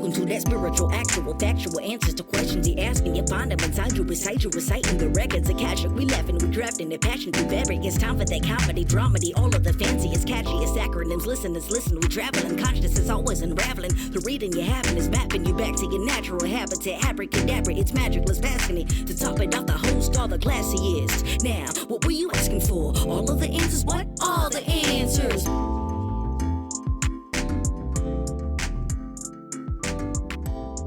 Welcome to that spiritual, actual, factual answers to questions you're asking. You find them inside you, recite you, reciting the records. Akashic, we laughing, we drafting the passion to vary. It's time for that comedy, dramedy, all of the fanciest, catchiest acronyms. Listeners, listen, we traveling. Consciousness is always unraveling. The reading you're having is mapping you back to your natural habitat. Abracadabra, it's magicless, passing it. To top it off, the host, all the classiest. Now, what were you asking for? All of the answers? What? All the answers.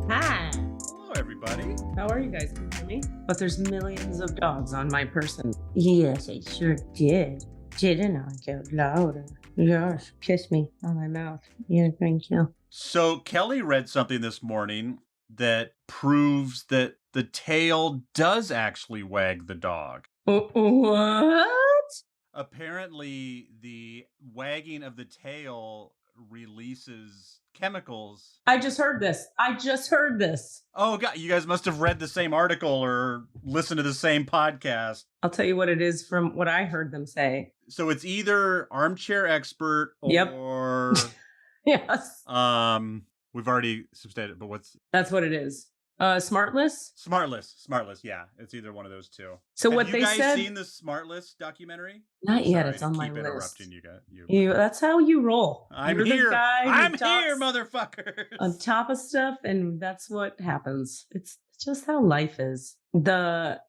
Hi. Hello, everybody. How are you guys? Can you hear me? But there's millions of dogs on my person. Yes, I sure did. Didn't I get louder? Yes, kiss me on my mouth. Yeah, thank you. So Kelly read something this morning that proves that the tail does actually wag the dog. What? Apparently, the wagging of the tail releases chemicals. I just heard this. Oh, God, you guys must have read the same article or listened to the same podcast. I'll tell you what it is from what I heard them say. So it's either armchair expert or... Yes. We've already substantiated, but what's... That's what it is. Smartless? Smartless, yeah. It's either one of those two. So have what they said... you guys seen the Smartless documentary? Not yet, Sorry it's on my keep list. Interrupting you. That's how you roll. I'm You're here. The guy I'm who here, talks motherfuckers. on top of stuff, and that's what happens. It's just how life is. What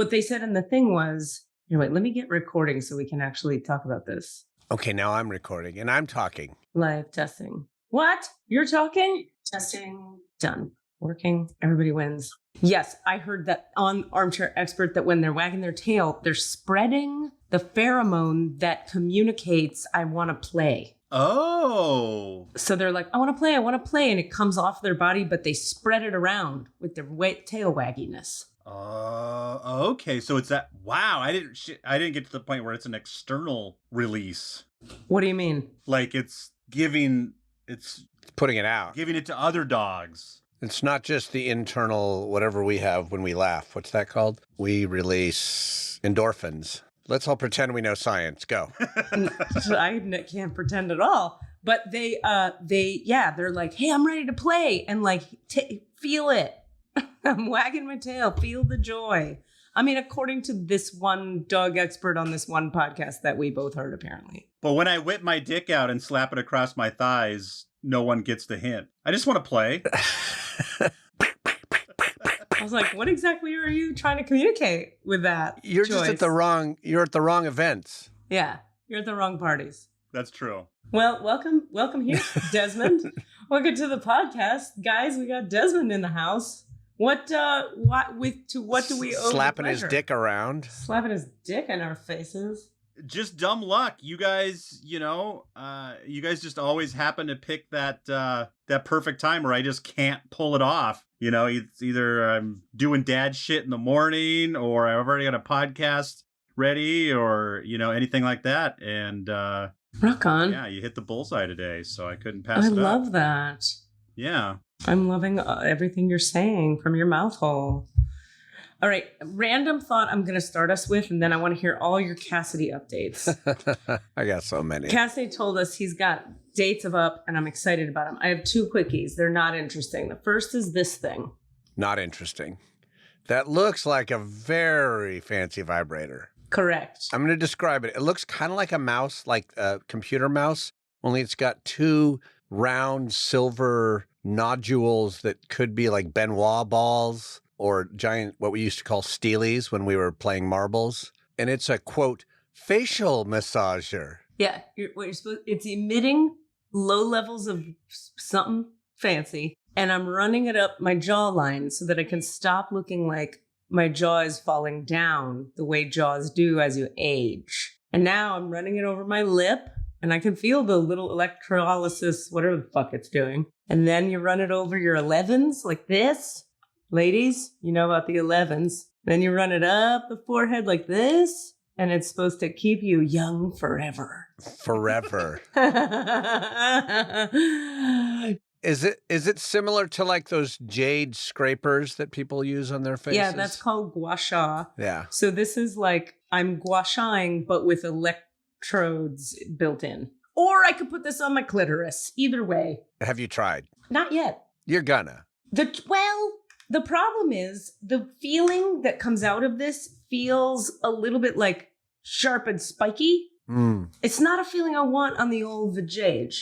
they said in the thing was, wait, let me get recording so we can actually talk about this. Okay, now I'm recording and I'm talking. Live testing. What? You're talking? Testing. Done. Working. Everybody wins. Yes, I heard that on Armchair Expert that when they're wagging their tail, they're spreading the pheromone that communicates, I want to play. Oh. So they're like, I want to play. And it comes off their body, but they spread it around with their tail wagginess. Okay. So it's that. Wow. I didn't get to the point where it's an external release. What do you mean? Like it's putting it out. Giving it to other dogs. It's not just the internal, whatever we have when we laugh. What's that called? We release endorphins. Let's all pretend we know science. Go. I can't pretend at all. But they're like, hey, I'm ready to play. And like, feel it. I'm wagging my tail. Feel the joy. I mean, according to this one dog expert on this one podcast that we both heard, apparently. But when I whip my dick out and slap it across my thighs, no one gets the hint. I just want to play. I was like, what exactly are you trying to communicate with that? You're choice? just at the wrong events. Yeah, you're at the wrong parties. That's true. Well, welcome here, Desmond. Welcome to the podcast. Guys, we got Desmond in the house. What do we owe slapping his dick around? Slapping his dick in our faces. Just dumb luck. You guys, you guys just always happen to pick that perfect time where I just can't pull it off. You know, it's either I'm doing dad shit in the morning or I've already got a podcast ready or, anything like that. And rock on. Yeah, you hit the bullseye today, so I couldn't pass it up. I love that. Yeah. I'm loving everything you're saying from your mouth hole. All right, random thought I'm going to start us with, and then I want to hear all your Cassidy updates. I got so many. Cassidy told us he's got dates up, and I'm excited about them. I have two quickies. They're not interesting. The first is this thing. Not interesting. That looks like a very fancy vibrator. Correct. I'm going to describe it. It looks kind of like a mouse, like a computer mouse, only it's got two round silver nodules that could be like Benoit balls. Or giant, what we used to call steelies when we were playing marbles. And it's a, quote, facial massager. Yeah, it's emitting low levels of something fancy. And I'm running it up my jawline so that I can stop looking like my jaw is falling down the way jaws do as you age. And now I'm running it over my lip. And I can feel the little electrolysis, whatever the fuck it's doing. And then you run it over your 11s like this. Ladies, you know about the 11s. Then you run it up the forehead like this, and it's supposed to keep you young forever. Forever. Is it similar to like those jade scrapers that people use on their faces? Yeah, that's called gua sha. Yeah. So this is like I'm gua shaing, but with electrodes built in. Or I could put this on my clitoris. Either way. Have you tried? Not yet. You're gonna. The problem is the feeling that comes out of this feels a little bit like sharp and spiky. It's not a feeling I want on the old vajayjay.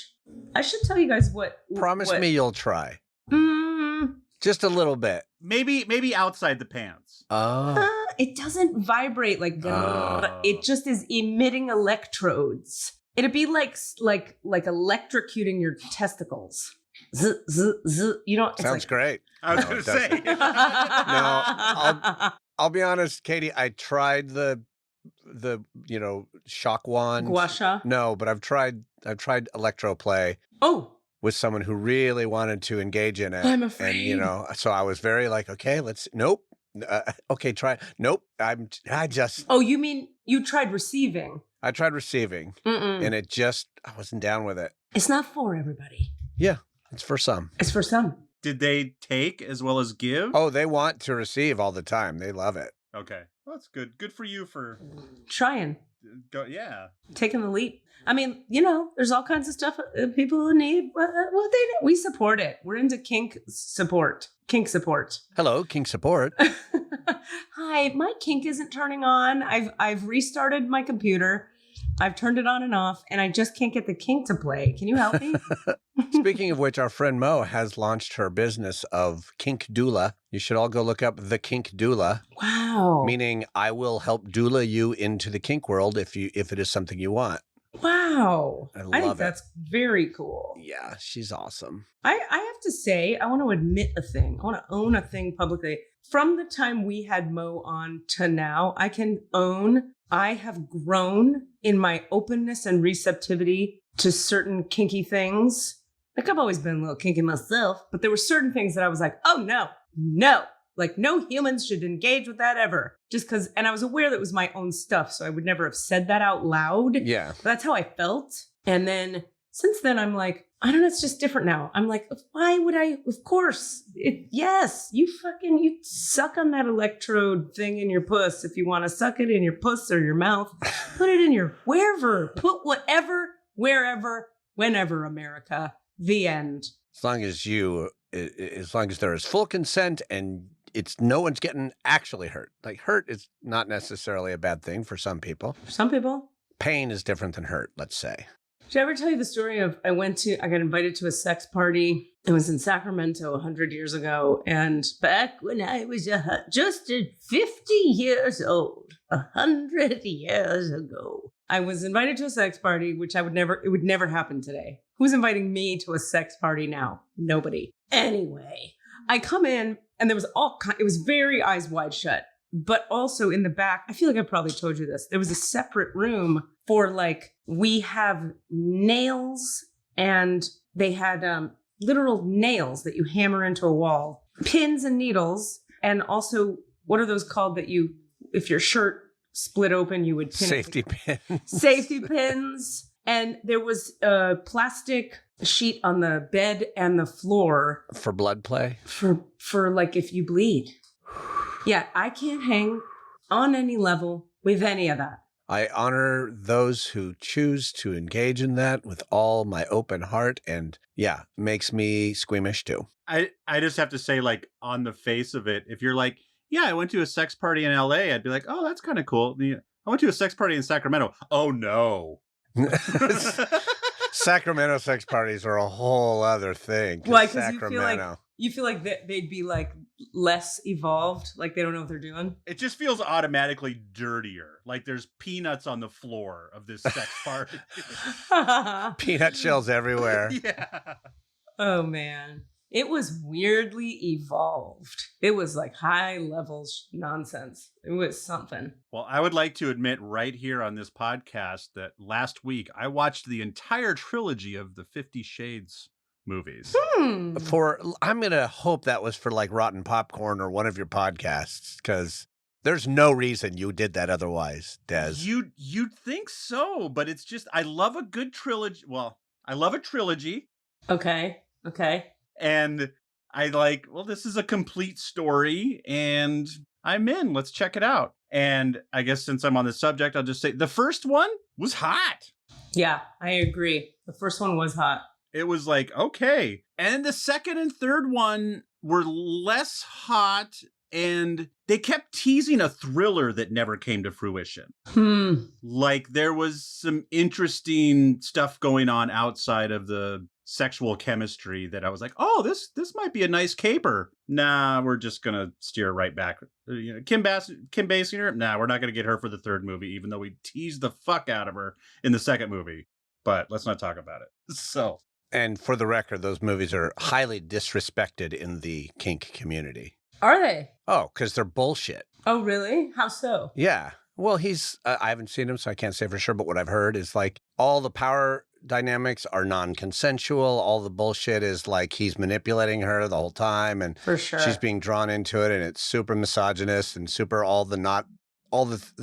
I should tell you guys what. Promise me you'll try. Just a little bit. Maybe outside the pants. Oh. It doesn't vibrate like it just is emitting electrodes. It'd be like electrocuting your testicles. Z, z, z. You know, sounds great. I was going to say. No, I'll be honest, Katie. I tried the shock wand. Gua sha? No, but I've tried electroplay. Oh. With someone who really wanted to engage in it. I'm afraid. And so I was very like, okay, nope. Okay, try. Nope. I just. Oh, you mean you tried receiving? I tried receiving, and I wasn't down with it. It's not for everybody. Yeah, it's for some. It's for some. Did they take as well as give? Oh, they want to receive all the time. They love it. Okay. Well, that's good. Good for you for trying. Yeah. Taking the leap. I mean, there's all kinds of stuff people who need. We support it. We're into kink support. Hello, kink support. Hi, my kink isn't turning on. I've restarted my computer. I've turned it on and off, and I just can't get the kink to play. Can you help me? Speaking of which, our friend Mo has launched her business of kink doula. You should all go look up the kink doula. Wow. Meaning, I will help doula you into the kink world if it is something you want. Wow. I think that's very cool. Yeah, she's awesome. I have to say, I want to admit a thing. I want to own a thing publicly. From the time we had Mo on to now, I can own I have grown in my openness and receptivity to certain kinky things. Like, I've always been a little kinky myself, but there were certain things that I was like, oh, no. Like, no humans should engage with that ever. Just because, and I was aware that it was my own stuff, so I would never have said that out loud. Yeah. But that's how I felt. And then, since then, I'm like, I don't know, it's just different now. I'm like, why would I? Of course. Yes, you suck on that electrode thing in your puss. If you want to suck it in your puss or your mouth, put it in your wherever. Put whatever, wherever, whenever, America. The end. As long as there is full consent and no one's getting actually hurt. Like, hurt is not necessarily a bad thing for some people. For some people. Pain is different than hurt, let's say. Did I ever tell you the story of I got invited to a sex party. It was in Sacramento 100 years ago. And back when I was just 50 years old, 100 years ago, I was invited to a sex party, which it would never happen today. Who's inviting me to a sex party now? Nobody. Anyway, I come in and there was it was very eyes wide shut. But also in the back, I feel like I probably told you this. There was a separate room for we have nails, and they had literal nails that you hammer into a wall, pins and needles. And also, what are those called that if your shirt split open, you would pin safety pins. Safety pins. And there was a plastic sheet on the bed and the floor. For blood play? For if you bleed. Yeah, I can't hang on any level with any of that. I honor those who choose to engage in that with all my open heart. And yeah, makes me squeamish too. I just have to say, on the face of it, if you're like, yeah, I went to a sex party in LA, I'd be like, oh, that's kind of cool. I went to a sex party in Sacramento. Oh, no. Sacramento sex parties are a whole other thing. Why? Because you feel like they'd be less evolved, like they don't know what they're doing. It just feels automatically dirtier. Like there's peanuts on the floor of this sex party. Peanut shells everywhere. Yeah. Oh man, it was weirdly evolved. It was high levels nonsense. It was something. Well, I would like to admit right here on this podcast that last week I watched the entire trilogy of the 50 Shades movies. I'm going to hope that was for Rotten Popcorn or one of your podcasts, because there's no reason you did that otherwise, Des. You'd think so, but it's just, I love a good trilogy. Well, I love a trilogy. Okay. And this is a complete story and I'm in. Let's check it out. And I guess since I'm on the subject, I'll just say the first one was hot. Yeah, I agree. The first one was hot. It was like, okay. And the second and third one were less hot, and they kept teasing a thriller that never came to fruition. Like there was some interesting stuff going on outside of the sexual chemistry that I was like, oh, this might be a nice caper. Nah, we're just gonna steer right back. You know, Kim Basinger. Nah, we're not gonna get her for the third movie, even though we teased the fuck out of her in the second movie. But let's not talk about it. So. And for the record, those movies are highly disrespected in the kink community. Are they? Oh, because they're bullshit. Oh, really? How so? Yeah. Well, I haven't seen him, so I can't say for sure. But what I've heard is like all the power dynamics are non-consensual. All the bullshit is like he's manipulating her the whole time. And for sure, she's being drawn into it. And it's super misogynist and super all the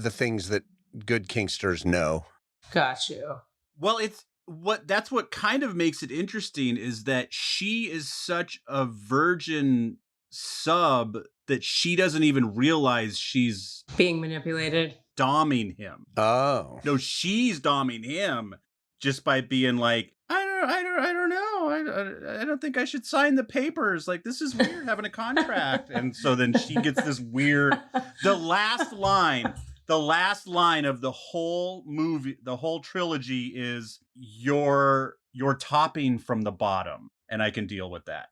things that good kinksters know. Got you. Well, that's what kind of makes it interesting is that she is such a virgin sub that she doesn't even realize she's being manipulated, doming him. Oh. No, she's doming him just by being like, I don't know. I don't think I should sign the papers. Like, this is weird having a contract. And so then she gets this weird, the last line of the whole movie, the whole trilogy is you're topping from the bottom, and I can deal with that.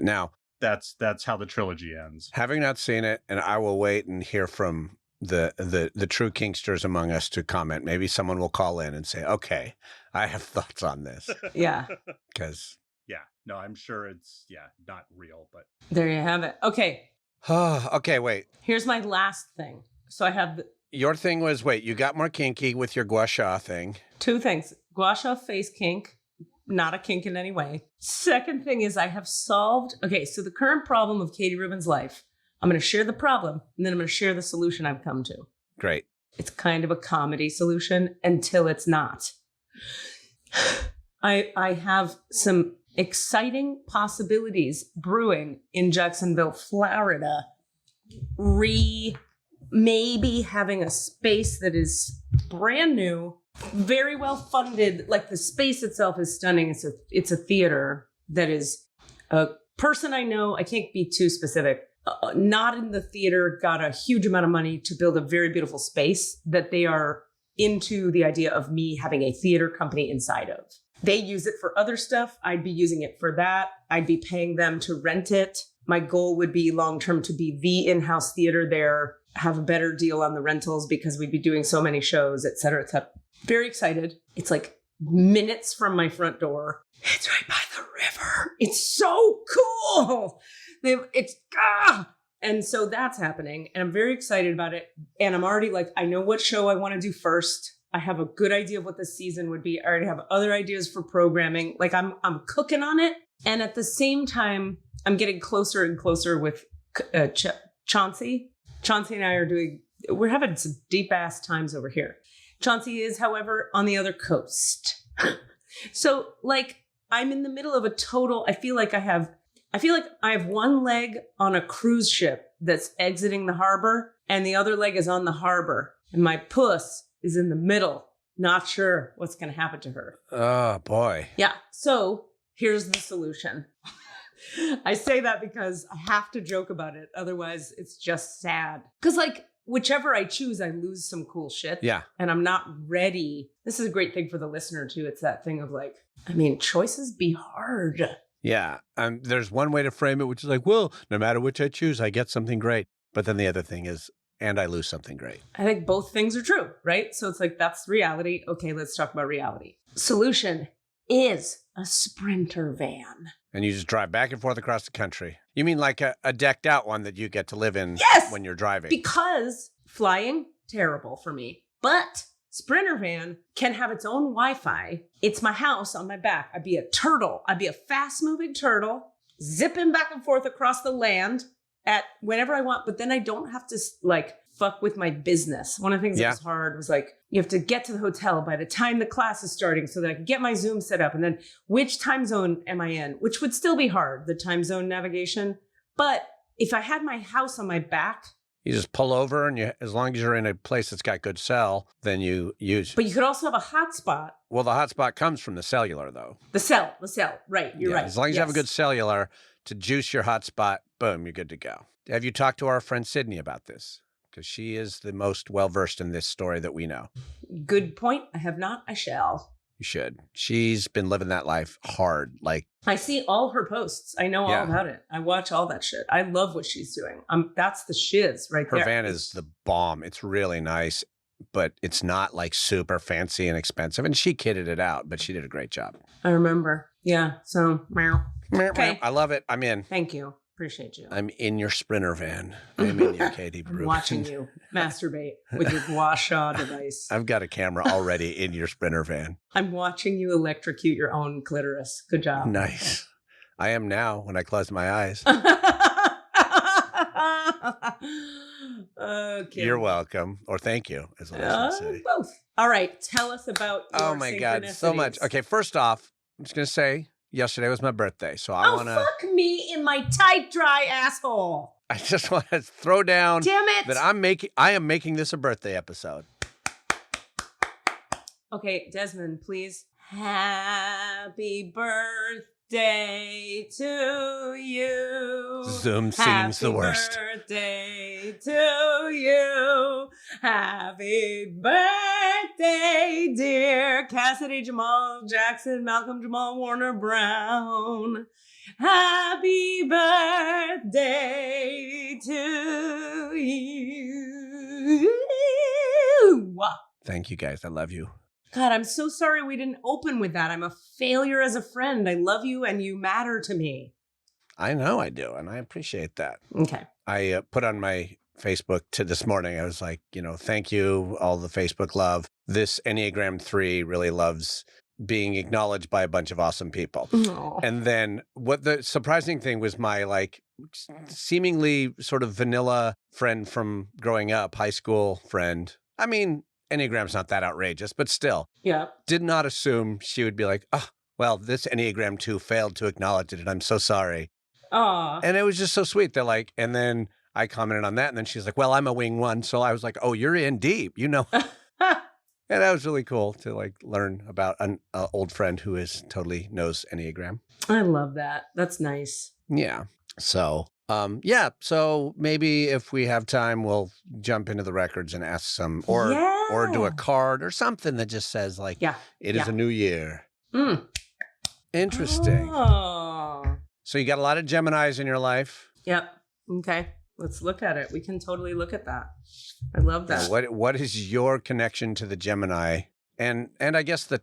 Now, that's how the trilogy ends. Having not seen it, and I will wait and hear from the true kinksters among us to comment. Maybe someone will call in and say, okay, I have thoughts on this. Yeah. Because no, I'm sure it's not real, but there you have it. Okay. Okay, wait. Here's my last thing. So I have your thing was, you got more kinky with your gua sha thing. Two things. Gua sha face kink, not a kink in any way. Second thing is I have solved, so the current problem of Katie Rubin's life, I'm going to share the problem, and then I'm going to share the solution I've come to. Great. It's kind of a comedy solution until it's not. I have some exciting possibilities brewing in Jacksonville, Florida. Maybe having a space that is brand new, very well funded. Like the space itself is stunning. It's a theater that is a person I know. I can't be too specific. Not in the theater, got a huge amount of money to build a very beautiful space that they are into the idea of me having a theater company inside of. They use it for other stuff. I'd be using it for that. I'd be paying them to rent it. My goal would be long-term to be the in-house theater there, have a better deal on the rentals because we'd be doing so many shows, et cetera, et cetera. Very excited. It's like minutes from my front door. It's right by the river. It's so cool. And so that's happening. And I'm very excited about it. And I'm already like, I know what show I want to do first. I have a good idea of what the season would be. I already have other ideas for programming. Like I'm cooking on it. And at the same time, I'm getting closer and closer with Chauncey. Chauncey and I we're having some deep ass times over here. Chauncey is, however, on the other coast. So like I'm in the middle of a total, I feel like I have one leg on a cruise ship that's exiting the harbor and the other leg is on the harbor. And my puss is in the middle. Not sure what's going to happen to her. Oh, boy. Yeah. So here's the solution. I say that because I have to joke about it. Otherwise, it's just sad. Because like whichever I choose, I lose some cool shit. Yeah. And I'm not ready. This is a great thing for the listener, too. It's that thing of like, choices be hard. Yeah. There's one way to frame it, which is like, well, no matter which I choose, I get something great. But then the other thing is, and I lose something great. I think both things are true, right? So it's like, that's reality. Okay, let's talk about reality. Solution is a Sprinter van. And you just drive back and forth across the country. You mean like a decked out one that you get to live in when you're driving? Because flying, terrible for me. But Sprinter van can have its own Wi-Fi. It's my house on my back. I'd be a turtle. I'd be a fast-moving turtle, zipping back and forth across the land at whenever I want. But then I don't have to like fuck with my business. One of the things that was hard was like, you have to get to the hotel by the time the class is starting so that I can get my Zoom set up. And then which time zone am I in? Which would still be hard, the time zone navigation. But if I had my house on my back, You just pull over, and as long as you're in a place that's got good cell, then you use. But you could also have a hotspot. Well, the hotspot comes from the cellular, though. The cell. Right. You're right. As long as you have a good cellular to juice your hotspot, boom, you're good to go. Have you talked to our friend Sydney about this? Because she is the most well-versed in this story that we know. Good point. I have not. I shall. You should. She's been living that life hard. Like, I see all her posts. I know all about it. I watch all that shit. I love what she's doing. That's the shiz right there. Her van is the bomb. It's really nice, but it's not like super fancy and expensive. And she kitted it out, but she did a great job. I remember. Yeah. So, meow. Okay. I love it. I'm in. Thank you. Appreciate you. I'm in your Sprinter van. I'm in your Katie Rubin. I'm watching you masturbate with your gua sha device. I've got a camera already in your Sprinter van. I'm watching you electrocute your own clitoris. Good job. Nice. I am now when I close my eyes. Okay. You're welcome. Or thank you, as I was going to say. Both. All right. Tell us about your Oh my God, so much. Okay, first off, I'm just going to say, yesterday was my birthday, so I want to... fuck me in my tight, dry asshole. I just want to throw down... Damn it. That I am making this a birthday episode. Okay, Desmond, please. Happy birthday to you. Zoom seems the worst. Happy birthday to you. Happy birthday, dear Cassidy, Jamal Jackson, Malcolm, Jamal Warner Brown. Happy birthday to you. Thank you, guys. I love you. God, I'm so sorry we didn't open with that. I'm a failure as a friend. I love you and you matter to me. I know I do, and I appreciate that. Okay. I put on my Facebook this morning, I was like, thank you, all the Facebook love. This Enneagram 3 really loves being acknowledged by a bunch of awesome people. Aww. And then what the surprising thing was my seemingly sort of vanilla friend from growing up, high school friend. I mean, Enneagram's not that outrageous, but still. Yeah. Did not assume she would be like, oh, well, this Enneagram 2 failed to acknowledge it, and I'm so sorry. Aw. And it was just so sweet. They're like, and then I commented on that, and then she's like, well, I'm a wing 1. So I was like, oh, you're in deep, And that was really cool to learn about an old friend who totally knows Enneagram. I love that. That's nice. Yeah. So, so maybe if we have time, we'll jump into the records and ask some, or do a card or something that just says it is a new year. Mm. Interesting. Oh. So you got a lot of Geminis in your life. Yep. Okay. Let's look at it. We can totally look at that. I love that. Now, what is your connection to the Gemini? And I guess the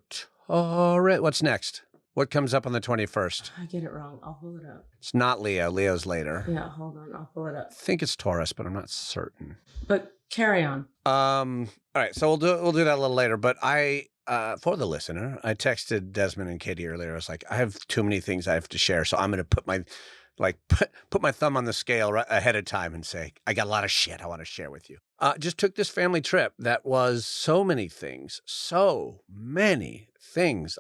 Taurus. What's next? What comes up on the 21st? I get it wrong. I'll pull it up. It's not Leo. Leo's later. Yeah, hold on. I'll pull it up. I think it's Taurus, but I'm not certain. But carry on. All right. So we'll do that a little later. But for the listener, I texted Desmond and Katie earlier. I was like, I have too many things I have to share, so I'm going to put my put my thumb on the scale right ahead of time and say, I got a lot of shit I want to share with you. Just took this family trip that was so many things.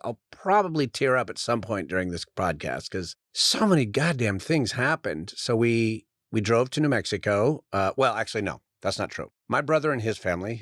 I'll probably tear up at some point during this podcast because so many goddamn things happened. So we drove to New Mexico. Well, actually, no, that's not true. My brother and his family,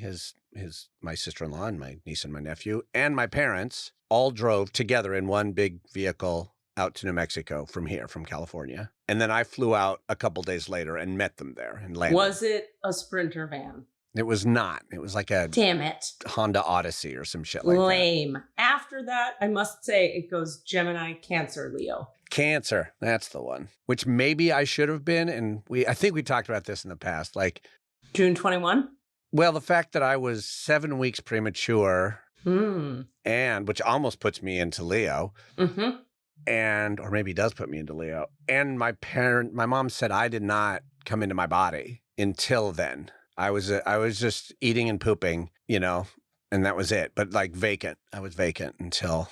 my sister-in-law and my niece and my nephew and my parents all drove together in one big vehicle out to New Mexico from California. And then I flew out a couple days later and met them there and landed. Was it a Sprinter van? It was not. It was like a damn it Honda Odyssey or some shit like that. Lame. After that, I must say it goes Gemini, Cancer, Leo. Cancer. That's the one. Which maybe I should have been. And I think we talked about this in the past. June 21? Well, the fact that I was 7 weeks premature and which almost puts me into Leo. Mm-hmm. Or maybe does put me into Leo. And my mom said I did not come into my body until then. I was just eating and pooping, and that was it. But vacant. I was vacant until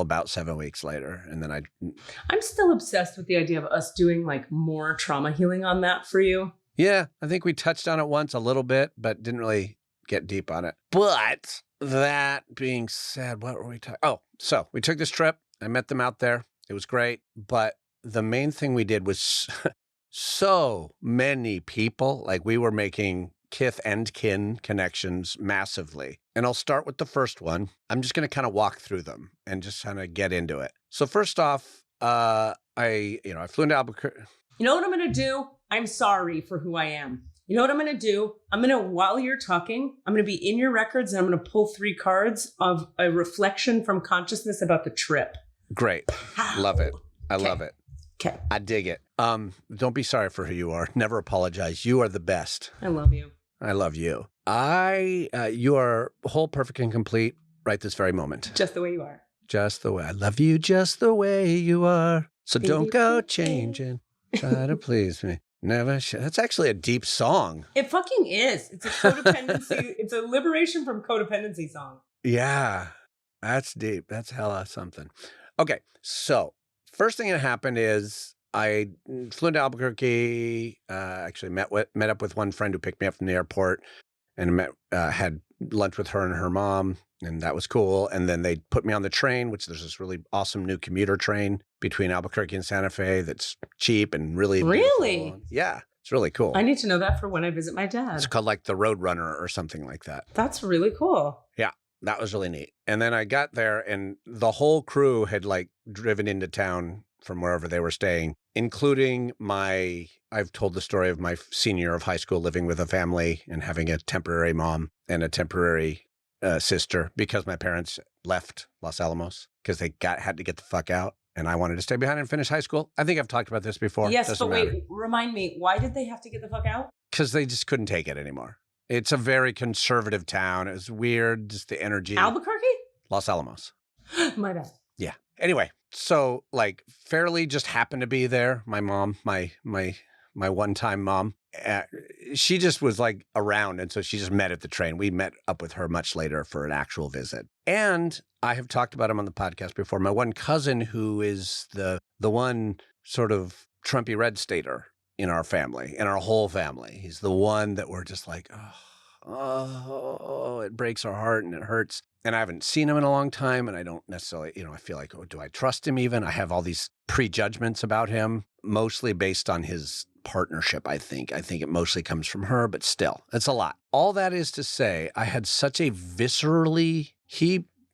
about 7 weeks later. And then I'm still obsessed with the idea of us doing more trauma healing on that for you. Yeah, I think we touched on it once a little bit, but didn't really get deep on it. But that being said, what were we talking? Oh, so we took this trip. I met them out there. It was great. But the main thing we did was so many people. Like we were making kith and kin connections massively. And I'll start with the first one. I'm just going to kind of walk through them and just kind of get into it. So first off, I flew into Albuquerque. You know what I'm going to do? I'm sorry for who I am. You know what I'm going to do? While you're talking, I'm going to be in your records and I'm going to pull 3 cards of a reflection from consciousness about the trip. Great. Love it. I love it. Okay. I dig it. Don't be sorry for who you are. Never apologize. You are the best. I love you. I love you. You are whole, perfect, and complete right this very moment. Just the way you are. Just the way. I love you just the way you are. So don't go changing. Try to please me. Never. That's actually a deep song. It fucking is. It's a codependency. It's a liberation from codependency song. Yeah. That's deep. That's hella something. Okay. So first thing that happened is I flew into Albuquerque, actually met up with one friend who picked me up from the airport and had lunch with her and her mom, and that was cool. And then they put me on the train, which there's this really awesome new commuter train between Albuquerque and Santa Fe that's cheap and really beautiful. Yeah, it's really cool. I need to know that for when I visit my dad. It's called like the Roadrunner or something like that. That's really cool. Yeah. That was really neat. And then I got there and the whole crew had like driven into town from wherever they were staying, including I've told the story of my senior year of high school living with a family and having a temporary mom and a temporary sister because my parents left Los Alamos because they had to get the fuck out. And I wanted to stay behind and finish high school. I think I've talked about this before. Yes, Doesn't but matter. wait, remind me, why did they have to get the fuck out? Because they just couldn't take it anymore. It's a very conservative town. It was weird, just the energy. Albuquerque? Los Alamos. My bad. Yeah. Anyway, so like Fairly just happened to be there. My mom, my one-time mom, she just was like around. And so she just met at the train. We met up with her much later for an actual visit. And I have talked about him on the podcast before. My one cousin, who is the one sort of Trumpy red stater in our family, in our whole family. He's the one that we're just like, oh, it breaks our heart and it hurts. And I haven't seen him in a long time. And I don't necessarily, I feel like, do I trust him even? I have all these prejudgments about him, mostly based on his partnership, I think. I think it mostly comes from her, but still, it's a lot. All that is to say, I had such a viscerally,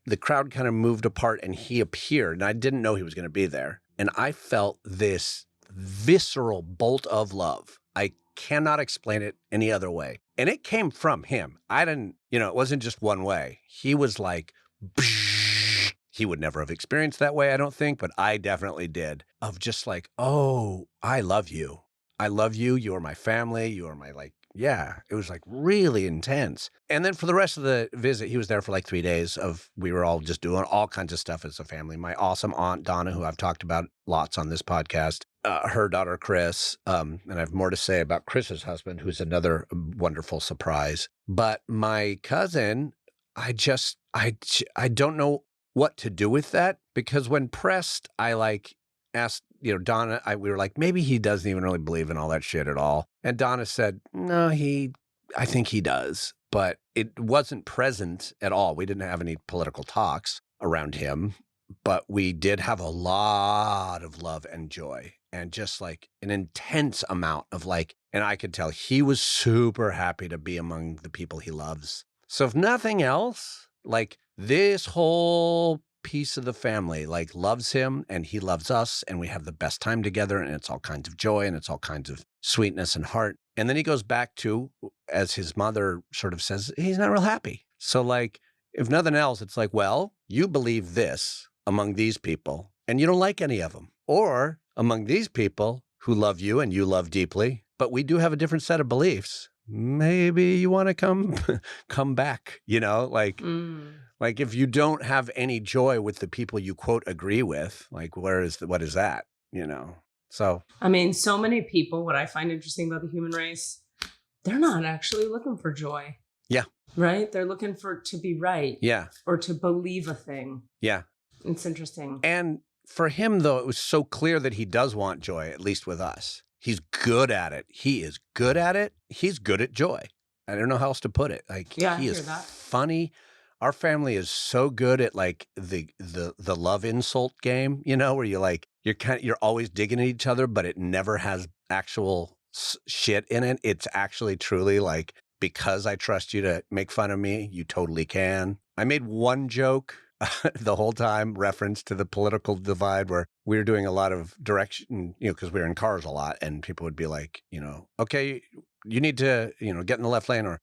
the crowd kind of moved apart and he appeared and I didn't know he was going to be there. And I felt this visceral bolt of love. I cannot explain it any other way. And it came from him. I didn't, it wasn't just one way. He was like, psh. He would never have experienced that way, I don't think, but I definitely did. Of just like, oh, I love you. I love you. You are my family. You are my it was like really intense. And then for the rest of the visit, he was there for like 3 days we were all just doing all kinds of stuff as a family. My awesome aunt, Donna, who I've talked about lots on this podcast, her daughter, Chris, and I have more to say about Chris's husband, who's another wonderful surprise. But my cousin, I don't know what to do with that because when pressed, I asked, Donna, we were like, maybe he doesn't even really believe in all that shit at all. And Donna said, no, I think he does, but it wasn't present at all. We didn't have any political talks around him, but we did have a lot of love and joy and just like an intense amount of and I could tell he was super happy to be among the people he loves. So if nothing else, this whole piece of the family loves him and he loves us and we have the best time together and it's all kinds of joy and it's all kinds of sweetness and heart. And then he goes back to, as his mother sort of says, he's not real happy. So if nothing else, it's well, you believe this among these people and you don't like any of them, or among these people who love you and you love deeply, but we do have a different set of beliefs. Maybe you want to come back, if you don't have any joy with the people you quote agree with, what is that, So, so many people, what I find interesting about the human race, they're not actually looking for joy. Yeah. Right? They're looking to be right. Yeah. Or to believe a thing. Yeah. It's interesting. And for him, though, it was so clear that he does want joy, at least with us. He's good at it. He is good at it. He's good at joy. I don't know how else to put it. He is funny. Our family is so good at the love insult game, where you're always digging at each other, but it never has actual shit in it. It's actually truly like, because I trust you to make fun of me, you totally can. I made one joke the whole time, reference to the political divide, where we were doing a lot of direction, because we were in cars a lot, and people would be like, okay, you need to, get in the left lane, or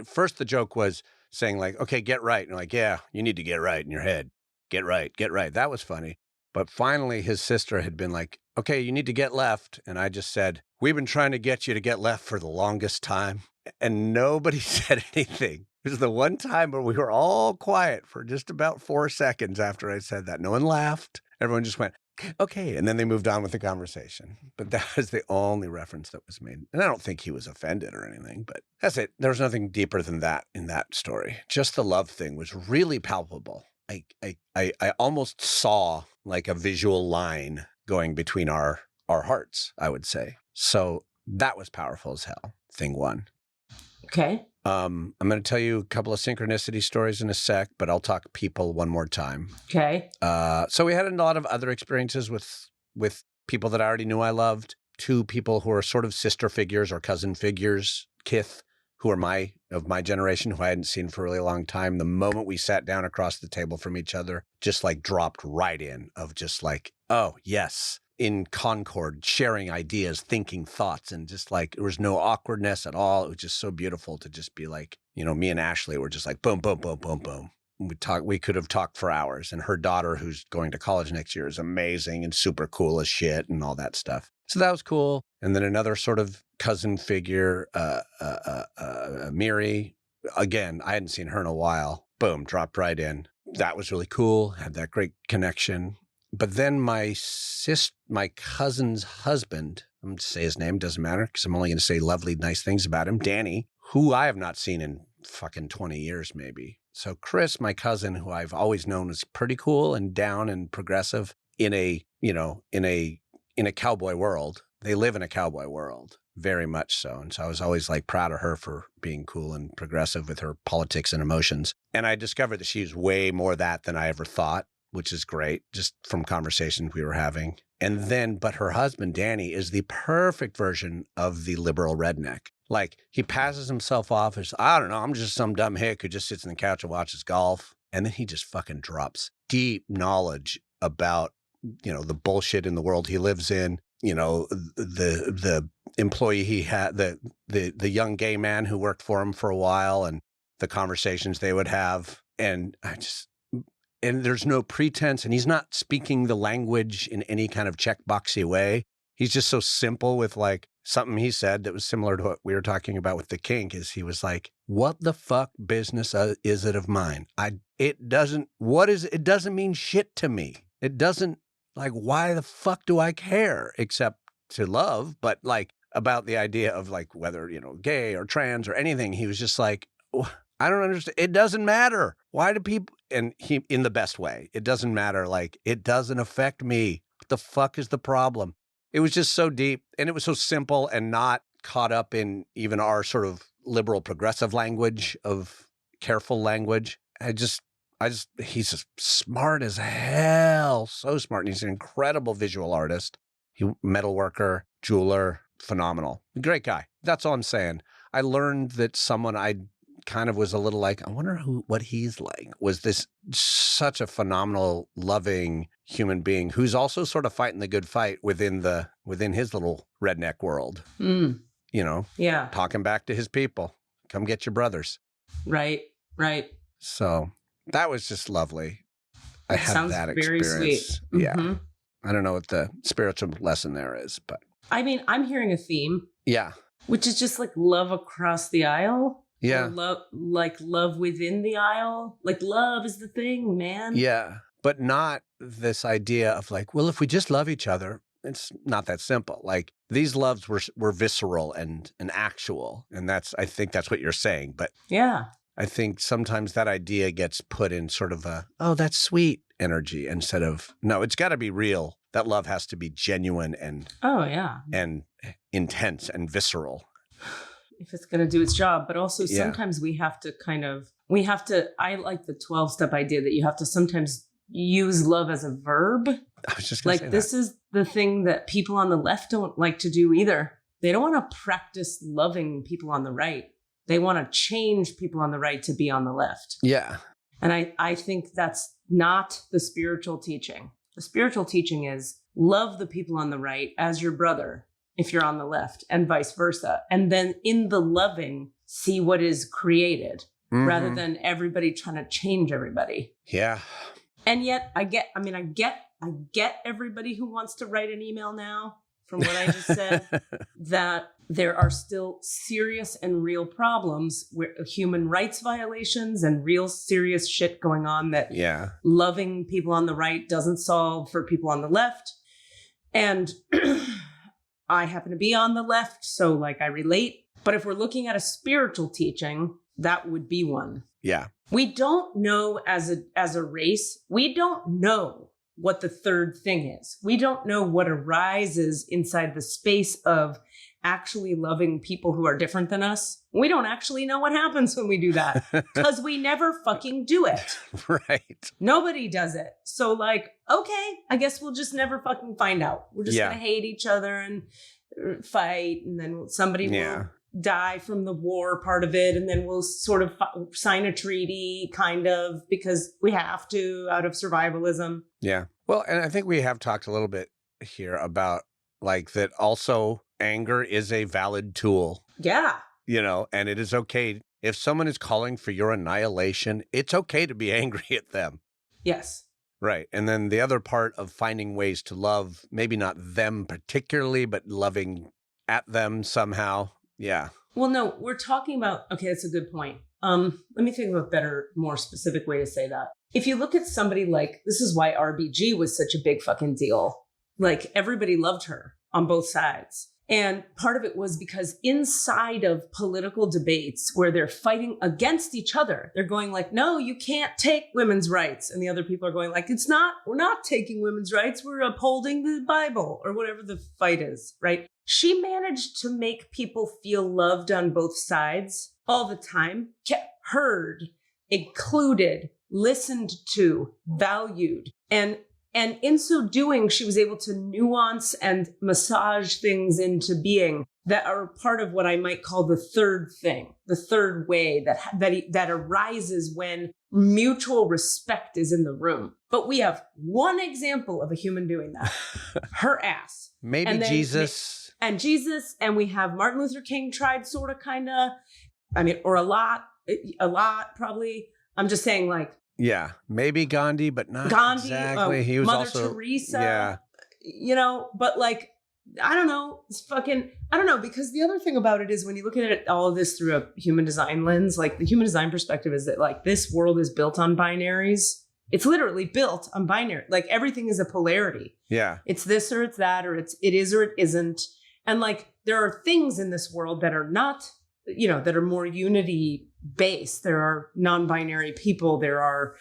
first the joke was saying like, okay, get right. And like, yeah, you need to get right in your head. Get right, get right. That was funny. But finally his sister had been like, okay, you need to get left. And I just said, we've been trying to get you to get left for the longest time. And nobody said anything. It was the one time where we were all quiet for just about 4 seconds after I said that. No one laughed. Everyone just went, okay. And then they moved on with the conversation. But that was the only reference that was made. And I don't think he was offended or anything, but that's it. There was nothing deeper than that in that story. Just the love thing was really palpable. I almost saw like a visual line going between our hearts, I would say. So that was powerful as hell. Thing one. Okay. I'm going to tell you a couple of synchronicity stories in a sec, but I'll talk people one more time. Okay. So we had a lot of other experiences with people that I already knew I loved. 2 people who are sort of sister figures or cousin figures, kith, who are of my generation, who I hadn't seen for a really long time. The moment we sat down across the table from each other, just like dropped right in of just like, oh, yes. In concord, sharing ideas, thinking thoughts, and just like, there was no awkwardness at all. It was just so beautiful to just be like, me and Ashley were just like, boom, boom, boom, boom, boom. We could have talked for hours. And her daughter, who's going to college next year, is amazing and super cool as shit and all that stuff. So that was cool. And then another sort of cousin figure, Miri. Again, I hadn't seen her in a while. Boom, dropped right in. That was really cool. Had that great connection. But then my cousin's husband, I'm going to say his name, doesn't matter, because I'm only going to say lovely, nice things about him, Danny, who I have not seen in fucking 20 years maybe. So Chris, my cousin, who I've always known is pretty cool and down and progressive in a cowboy world. They live in a cowboy world, very much so. And so I was always like proud of her for being cool and progressive with her politics and emotions. And I discovered that she's way more that than I ever thought, which is great, just from conversations we were having. And then, but her husband, Danny, is the perfect version of the liberal redneck. Like, he passes himself off as, I don't know, I'm just some dumb hick who just sits on the couch and watches golf. And then he just fucking drops deep knowledge about, the bullshit in the world he lives in, the employee he had, the young gay man who worked for him for a while, and the conversations they would have. And there's no pretense, and he's not speaking the language in any kind of checkboxy way. He's just so simple with like something he said that was similar to what we were talking about with the kink, is he was like, what the fuck business is it of mine? It doesn't mean shit to me. It doesn't, like, why the fuck do I care except to love? But like about the idea of like whether, gay or trans or anything, he was just like, I don't understand. It doesn't matter. Why do people, and he, in the best way, it doesn't matter. Like, it doesn't affect me. What the fuck is the problem? It was just so deep, and it was so simple and not caught up in even our sort of liberal progressive language of careful language. He's just smart as hell. So smart. And he's an incredible visual artist. Metal worker, jeweler, phenomenal. Great guy. That's all I'm saying. I learned that someone I kind of was a little like, I wonder what he's like, was this such a phenomenal, loving human being who's also sort of fighting the good fight within his little redneck world. Yeah. Talking back to his people. Come get your brothers. Right. So that was just lovely. I had that very experience. Sweet. Yeah. Mm-hmm. I don't know what the spiritual lesson there is, but. I mean, I'm hearing a theme. Yeah. Which is just like love across the aisle. Yeah. Or love within the aisle. Like, love is the thing, man. Yeah. But not this idea of like, well, if we just love each other, it's not that simple. Like, these loves were visceral and actual. And I think that's what you're saying. But yeah, I think sometimes that idea gets put in sort of a, oh, that's sweet energy, instead of, no, it's got to be real. That love has to be genuine and intense and visceral. If it's going to do its job. But also sometimes I like the 12-step idea that you have to sometimes use love as a verb I was just going to say this is the thing that people on the left don't like to do either. They don't want to practice loving people on the right. They want to change people on the right to be on the left. Yeah. And I think that's not the spiritual teaching. The spiritual teaching is love the people on the right as your brother if you're on the left, and vice versa. And then in the loving, see what is created rather than everybody trying to change everybody. Yeah. And yet I get everybody who wants to write an email now from what I just said, that there are still serious and real problems where human rights violations and real serious shit going on that loving people on the right doesn't solve for people on the left. And I happen to be on the left, so like I relate. But if we're looking at a spiritual teaching, that would be one. Yeah. We don't know as a race, we don't know what the third thing is. We don't know what arises inside the space of actually loving people who are different than us. We don't actually know what happens when we do that because we never fucking do it. Right. Nobody does it. So like, okay, I guess we'll just never fucking find out. We're just going to hate each other and fight. And then somebody will die from the war part of it. And then we'll sort of sign a treaty kind of because we have to out of survivalism. Yeah. Well, and I think we have talked a little bit here about like that also anger is a valid tool. Yeah. You know, and it is okay. If someone is calling for your annihilation, it's okay to be angry at them. Yes. Right. And then the other part of finding ways to love, maybe not them particularly, but loving at them somehow. Yeah. Well, no, we're talking about, okay, that's a good point. Let me think of a better, more specific way to say that. If you look at somebody like, this is why RBG was such a big fucking deal. Like everybody loved her on both sides. And part of it was because inside of political debates where they're fighting against each other, they're going like, no, you can't take women's rights. And the other people are going like, we're not taking women's rights. We're upholding the Bible or whatever the fight is, right? She managed to make people feel loved on both sides all the time, kept heard, included, listened to, valued. And in so doing, she was able to nuance and massage things into being that are part of what I might call the third thing, the third way that arises when mutual respect is in the room. But we have one example of a human doing that, her ass. Maybe Jesus. And Jesus, and we have Martin Luther King tried sort of, kind of, I mean, or a lot probably. I'm just saying like, yeah, maybe Gandhi, but not exactly. He was Mother also Teresa, you know, but like, I don't know. I don't know, because the other thing about it is when you look at it, all of this through a human design lens, like the human design perspective is that like this world is built on binaries. It's literally built on binary. Like everything is a polarity. Yeah. It's this or it's that, or it is or it isn't. And like, there are things in this world that are not, you know, that are more unity based. There are non-binary people. There are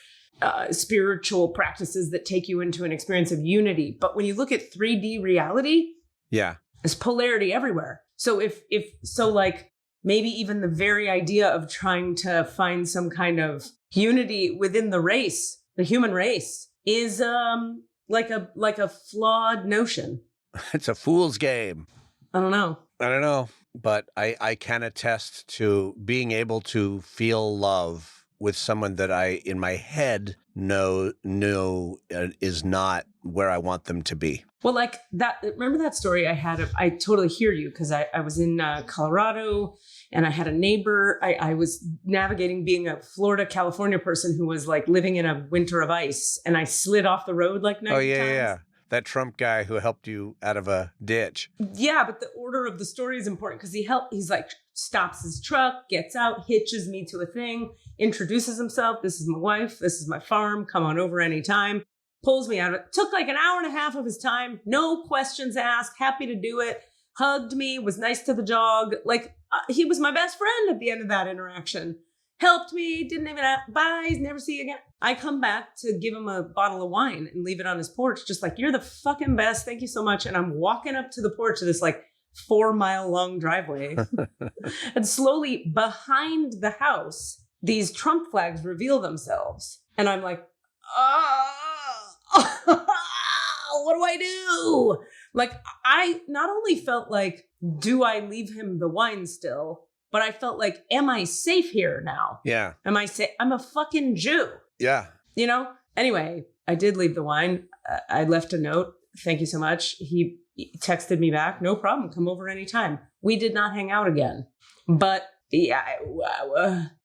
spiritual practices that take you into an experience of unity. But when you look at 3D reality, there's polarity everywhere. So so like maybe even the very idea of trying to find some kind of unity within the race, the human race, is like a flawed notion. It's a fool's game. I don't know. But I can attest to being able to feel love with someone that I, in my head, know is not where I want them to be. Well, like that, remember that story I had? I totally hear you, because I was in Colorado and I had a neighbor. I was navigating being a Florida, California person who was like living in a winter of ice, and I slid off the road like 90 times. Yeah. That Trump guy who helped you out of a ditch. Yeah, but the order of the story is important because he's like stops his truck, gets out, hitches me to a thing, introduces himself. This is my wife. This is my farm. Come on over anytime. Pulls me out of it. Took like an hour and a half of his time. No questions asked. Happy to do it. Hugged me. Was nice to the dog. Like he was my best friend at the end of that interaction. Helped me, didn't even bye, never see you again. I come back to give him a bottle of wine and leave it on his porch, just like, you're the fucking best, thank you so much. And I'm walking up to the porch of this like 4-mile long driveway. And slowly behind the house, these Trump flags reveal themselves. And I'm like, what do I do? Like, I not only felt like, do I leave him the wine still? But I felt like, am I safe here now? Yeah. Am I safe? I'm a fucking Jew. Yeah. You know? Anyway, I did leave the wine. I left a note. Thank you so much. He texted me back. No problem. Come over anytime. We did not hang out again. But yeah.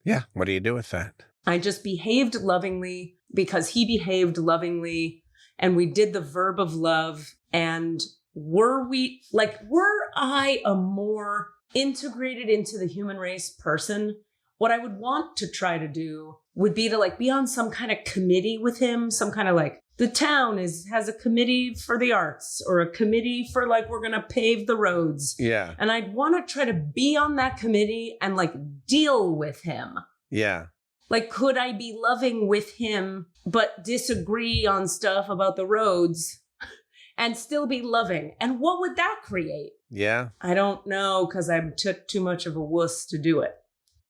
Yeah. What do you do with that? I just behaved lovingly because he behaved lovingly. And we did the verb of love. And were I a more integrated into the human race person, what I would want to try to do would be to like be on some kind of committee with him, some kind of like the town has a committee for the arts or a committee for like, we're going to pave the roads. Yeah. And I'd want to try to be on that committee and like deal with him. Yeah. Like, could I be loving with him, but disagree on stuff about the roads and still be loving? And what would that create? Yeah. I don't know, because I took too much of a wuss to do it.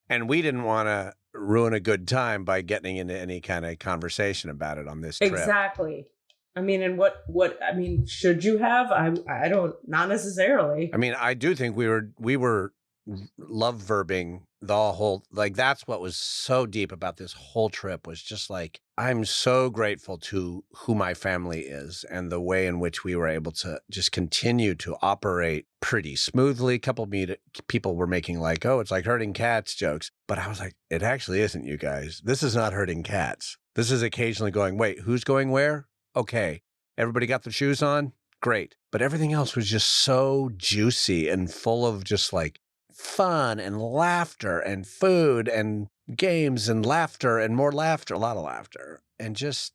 And we didn't want to ruin a good time by getting into any kind of conversation about it on this trip. Exactly. I mean, and should you have? I don't, not necessarily. I mean, I do think we were love verbing the whole, like, that's what was so deep about this whole trip, was just like, I'm so grateful to who my family is and the way in which we were able to just continue to operate pretty smoothly. A couple of people were making like, oh, it's like herding cats jokes. But I was like, it actually isn't, you guys. This is not herding cats. This is occasionally going, wait, who's going where? Okay. Everybody got their shoes on? Great. But everything else was just so juicy and full of just like fun and laughter and food and games and laughter and more laughter, a lot of laughter. And just,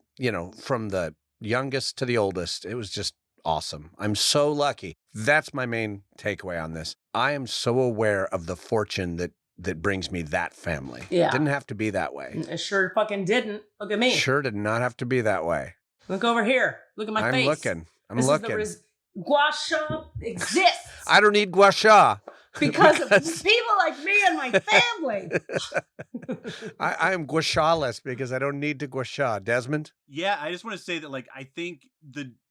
from the youngest to the oldest, it was just awesome. I'm so lucky. That's my main takeaway on this. I am so aware of the fortune that brings me that family. Yeah. It didn't have to be that way. It sure fucking didn't. Look at me. Sure did not have to be that way. Look over here. Look at my face. I'm looking. Gua sha exists. I don't need gua sha. Because of people like me and my family. I am gua sha-less because I don't need to gua sha. Desmond? Yeah, I just want to say that, like, I think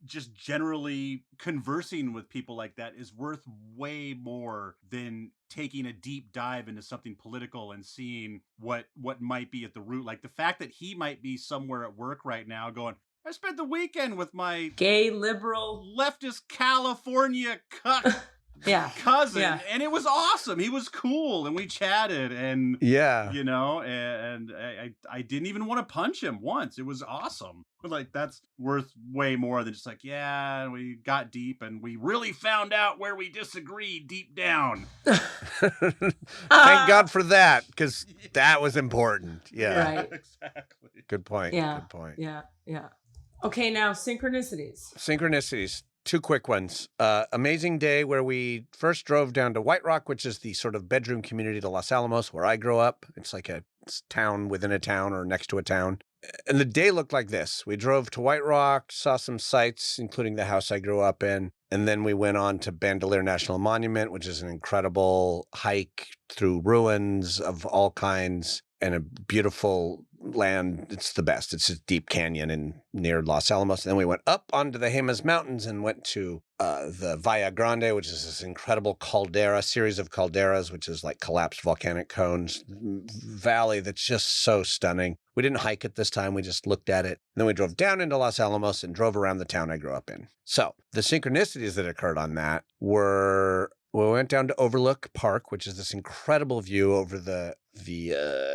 just generally conversing with people like that is worth way more than taking a deep dive into something political and seeing what might be at the root. Like, the fact that he might be somewhere at work right now going, I spent the weekend with my gay liberal leftist California cousin, and it was awesome. He was cool, and we chatted, and and I didn't even want to punch him once. It was awesome. But like, that's worth way more than just like, yeah, we got deep and we really found out where we disagreed deep down. Thank God for that, because that was important. Yeah, right. Exactly. Good point. Yeah. Good point. Yeah. Okay, now synchronicities. Two quick ones. Amazing day where we first drove down to White Rock, which is the sort of bedroom community to Los Alamos, where I grew up. It's like a town within a town or next to a town. And the day looked like this. We drove to White Rock, saw some sights, including the house I grew up in. And then we went on to Bandelier National Monument, which is an incredible hike through ruins of all kinds and a beautiful land. It's the best. It's a deep canyon near Los Alamos. And then we went up onto the Jemez Mountains and went to the Valle Grande, which is this incredible series of calderas, which is like collapsed volcanic cones valley that's just so stunning. We didn't hike it this time. We just looked at it. And then we drove down into Los Alamos and drove around the town I grew up in. So the synchronicities that occurred on that were, we went down to Overlook Park, which is this incredible view over the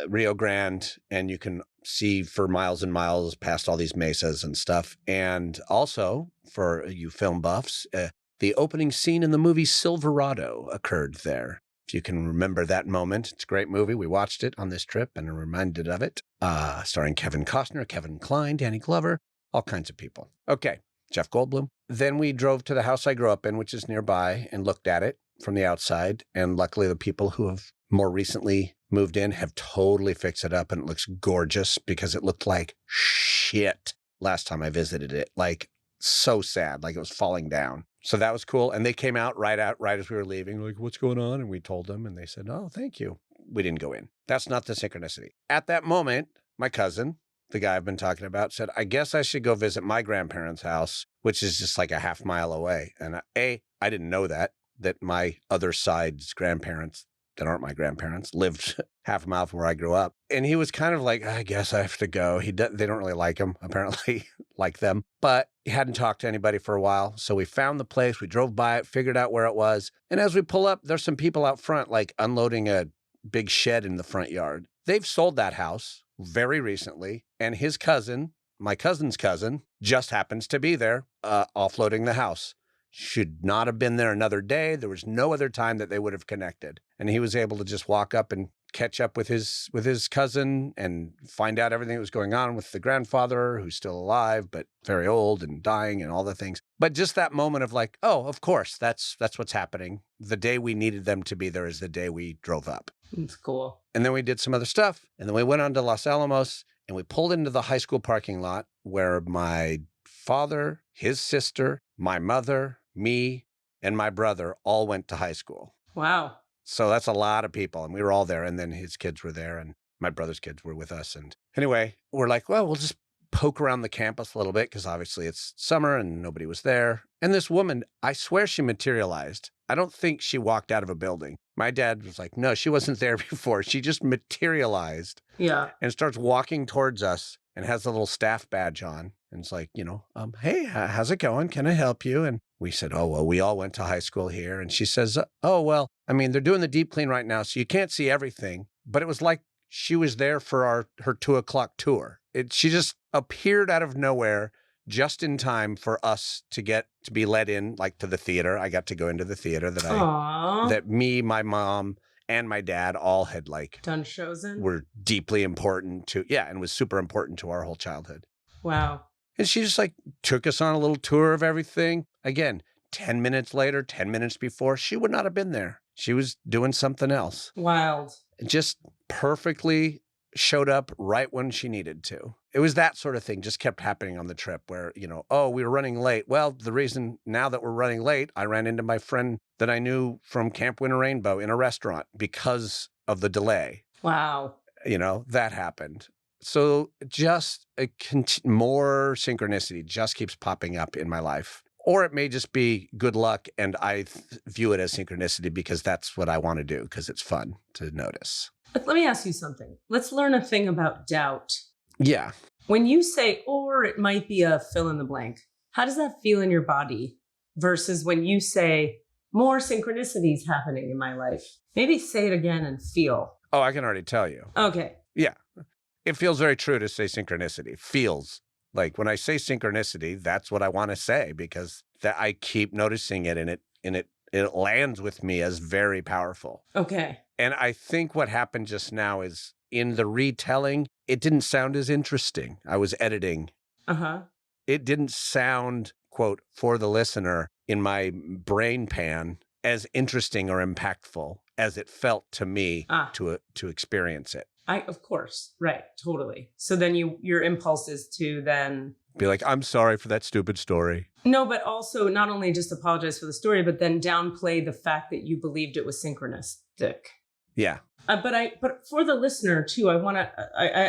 Rio Grande, and you can see for miles and miles past all these mesas and stuff. And also, for you film buffs, the opening scene in the movie Silverado occurred there. If you can remember that moment, it's a great movie. We watched it on this trip and are reminded of it. Starring Kevin Costner, Kevin Kline, Danny Glover, all kinds of people. Okay, Jeff Goldblum. Then we drove to the house I grew up in, which is nearby, and looked at it from the outside. And luckily, the people who have more recently moved in have totally fixed it up, and it looks gorgeous because it looked like shit last time I visited it. Like, so sad, like it was falling down. So that was cool. And they came out right as we were leaving, like, what's going on? And we told them, and they said, oh, thank you. We didn't go in. That's not the synchronicity. At that moment, my cousin, the guy I've been talking about, said, I guess I should go visit my grandparents' house, which is just like a half mile away. And I didn't know that my other side's grandparents that aren't my grandparents lived half a mile from where I grew up. And he was kind of like, I guess I have to go. They don't really like him, apparently, like them. But he hadn't talked to anybody for a while. So we found the place. We drove by it, figured out where it was. And as we pull up, there's some people out front, like unloading a big shed in the front yard. They've sold that house very recently. And his cousin, my cousin's cousin, just happens to be there offloading the house. Should not have been there another day. There was no other time that they would have connected. And he was able to just walk up and catch up with his cousin and find out everything that was going on with the grandfather, who's still alive, but very old and dying and all the things. But just that moment of like, oh, of course, that's what's happening. The day we needed them to be there is the day we drove up. That's cool. And then we did some other stuff. And then we went on to Los Alamos and we pulled into the high school parking lot where my father, his sister, my mother, me, and my brother all went to high school. Wow. So that's a lot of people. And we were all there. And then his kids were there. And my brother's kids were with us. And anyway, we're like, well, we'll just poke around the campus a little bit because obviously it's summer and nobody was there. And this woman, I swear she materialized. I don't think she walked out of a building. My dad was like, no, she wasn't there before. She just materialized. Yeah. And starts walking towards us and has a little staff badge on. And it's like, hey, how's it going? Can I help you? And we said, oh, well, we all went to high school here. And she says, oh, well, I mean, they're doing the deep clean right now, so you can't see everything. But it was like she was there for her 2:00 tour. She just appeared out of nowhere just in time for us to be let in, like to the theater. I got to go into the theater that me, my mom, and my dad all had like done shows in. Were deeply important to, and was super important to our whole childhood. Wow. And she just like took us on a little tour of everything. Again, 10 minutes later, 10 minutes before, she would not have been there. She was doing something else. Wild. Just perfectly showed up right when she needed to. It was that sort of thing just kept happening on the trip where, oh, we were running late. Well, the reason now that we're running late, I ran into my friend that I knew from Camp Winter Rainbow in a restaurant because of the delay. Wow. That happened. So just more synchronicity just keeps popping up in my life. Or it may just be good luck, and I view it as synchronicity because that's what I want to do, because it's fun to notice. But let me ask you something. Let's learn a thing about doubt. Yeah. When you say, or it might be a fill in the blank, how does that feel in your body versus when you say, more synchronicities happening in my life? Maybe say it again and feel. Oh, I can already tell you. Okay. Yeah. It feels very true to say synchronicity. Feels like when I say synchronicity, that's what I want to say because that I keep noticing it and it lands with me as very powerful. Okay. And I think what happened just now is in the retelling, it didn't sound as interesting. I was editing. Uh-huh. It didn't sound, quote, for the listener in my brain pan as interesting or impactful as it felt to me to experience it. Of course. Right. Totally. So then your impulse is to then be like, I'm sorry for that stupid story. No, but also not only just apologize for the story, but then downplay the fact that you believed it was synchronistic. Yeah. But for the listener too, I want to,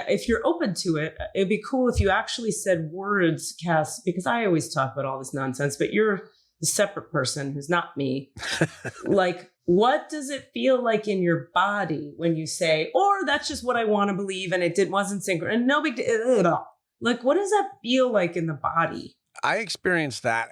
if you're open to it, it'd be cool if you actually said words, Cass, because I always talk about all this nonsense, but you're a separate person who's not me. Like, what does it feel like in your body when you say, or that's just what I want to believe and wasn't synchronous and no big deal. Like, what does that feel like in the body? I experience that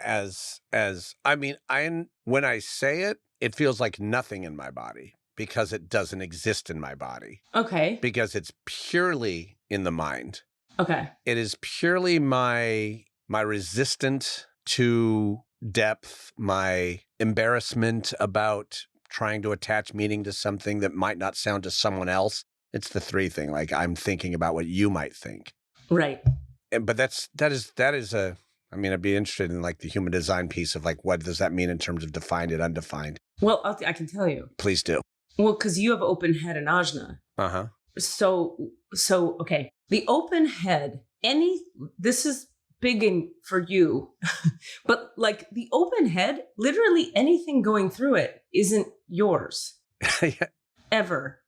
when I say it, it feels like nothing in my body because it doesn't exist in my body. Okay. Because it's purely in the mind. Okay. It is purely my resistance to depth, my embarrassment about trying to attach meaning to something that might not sound to someone else. It's the three thing. Like I'm thinking about what you might think. Right. But that is I'd be interested in like the human design piece of like, what does that mean in terms of defined and undefined? Well, I can tell you. Please do. Well, because you have open head and ajna. Uh-huh. So, okay. The open head, this is big for you, but like the open head, literally anything going through it isn't yours. Yeah. Ever.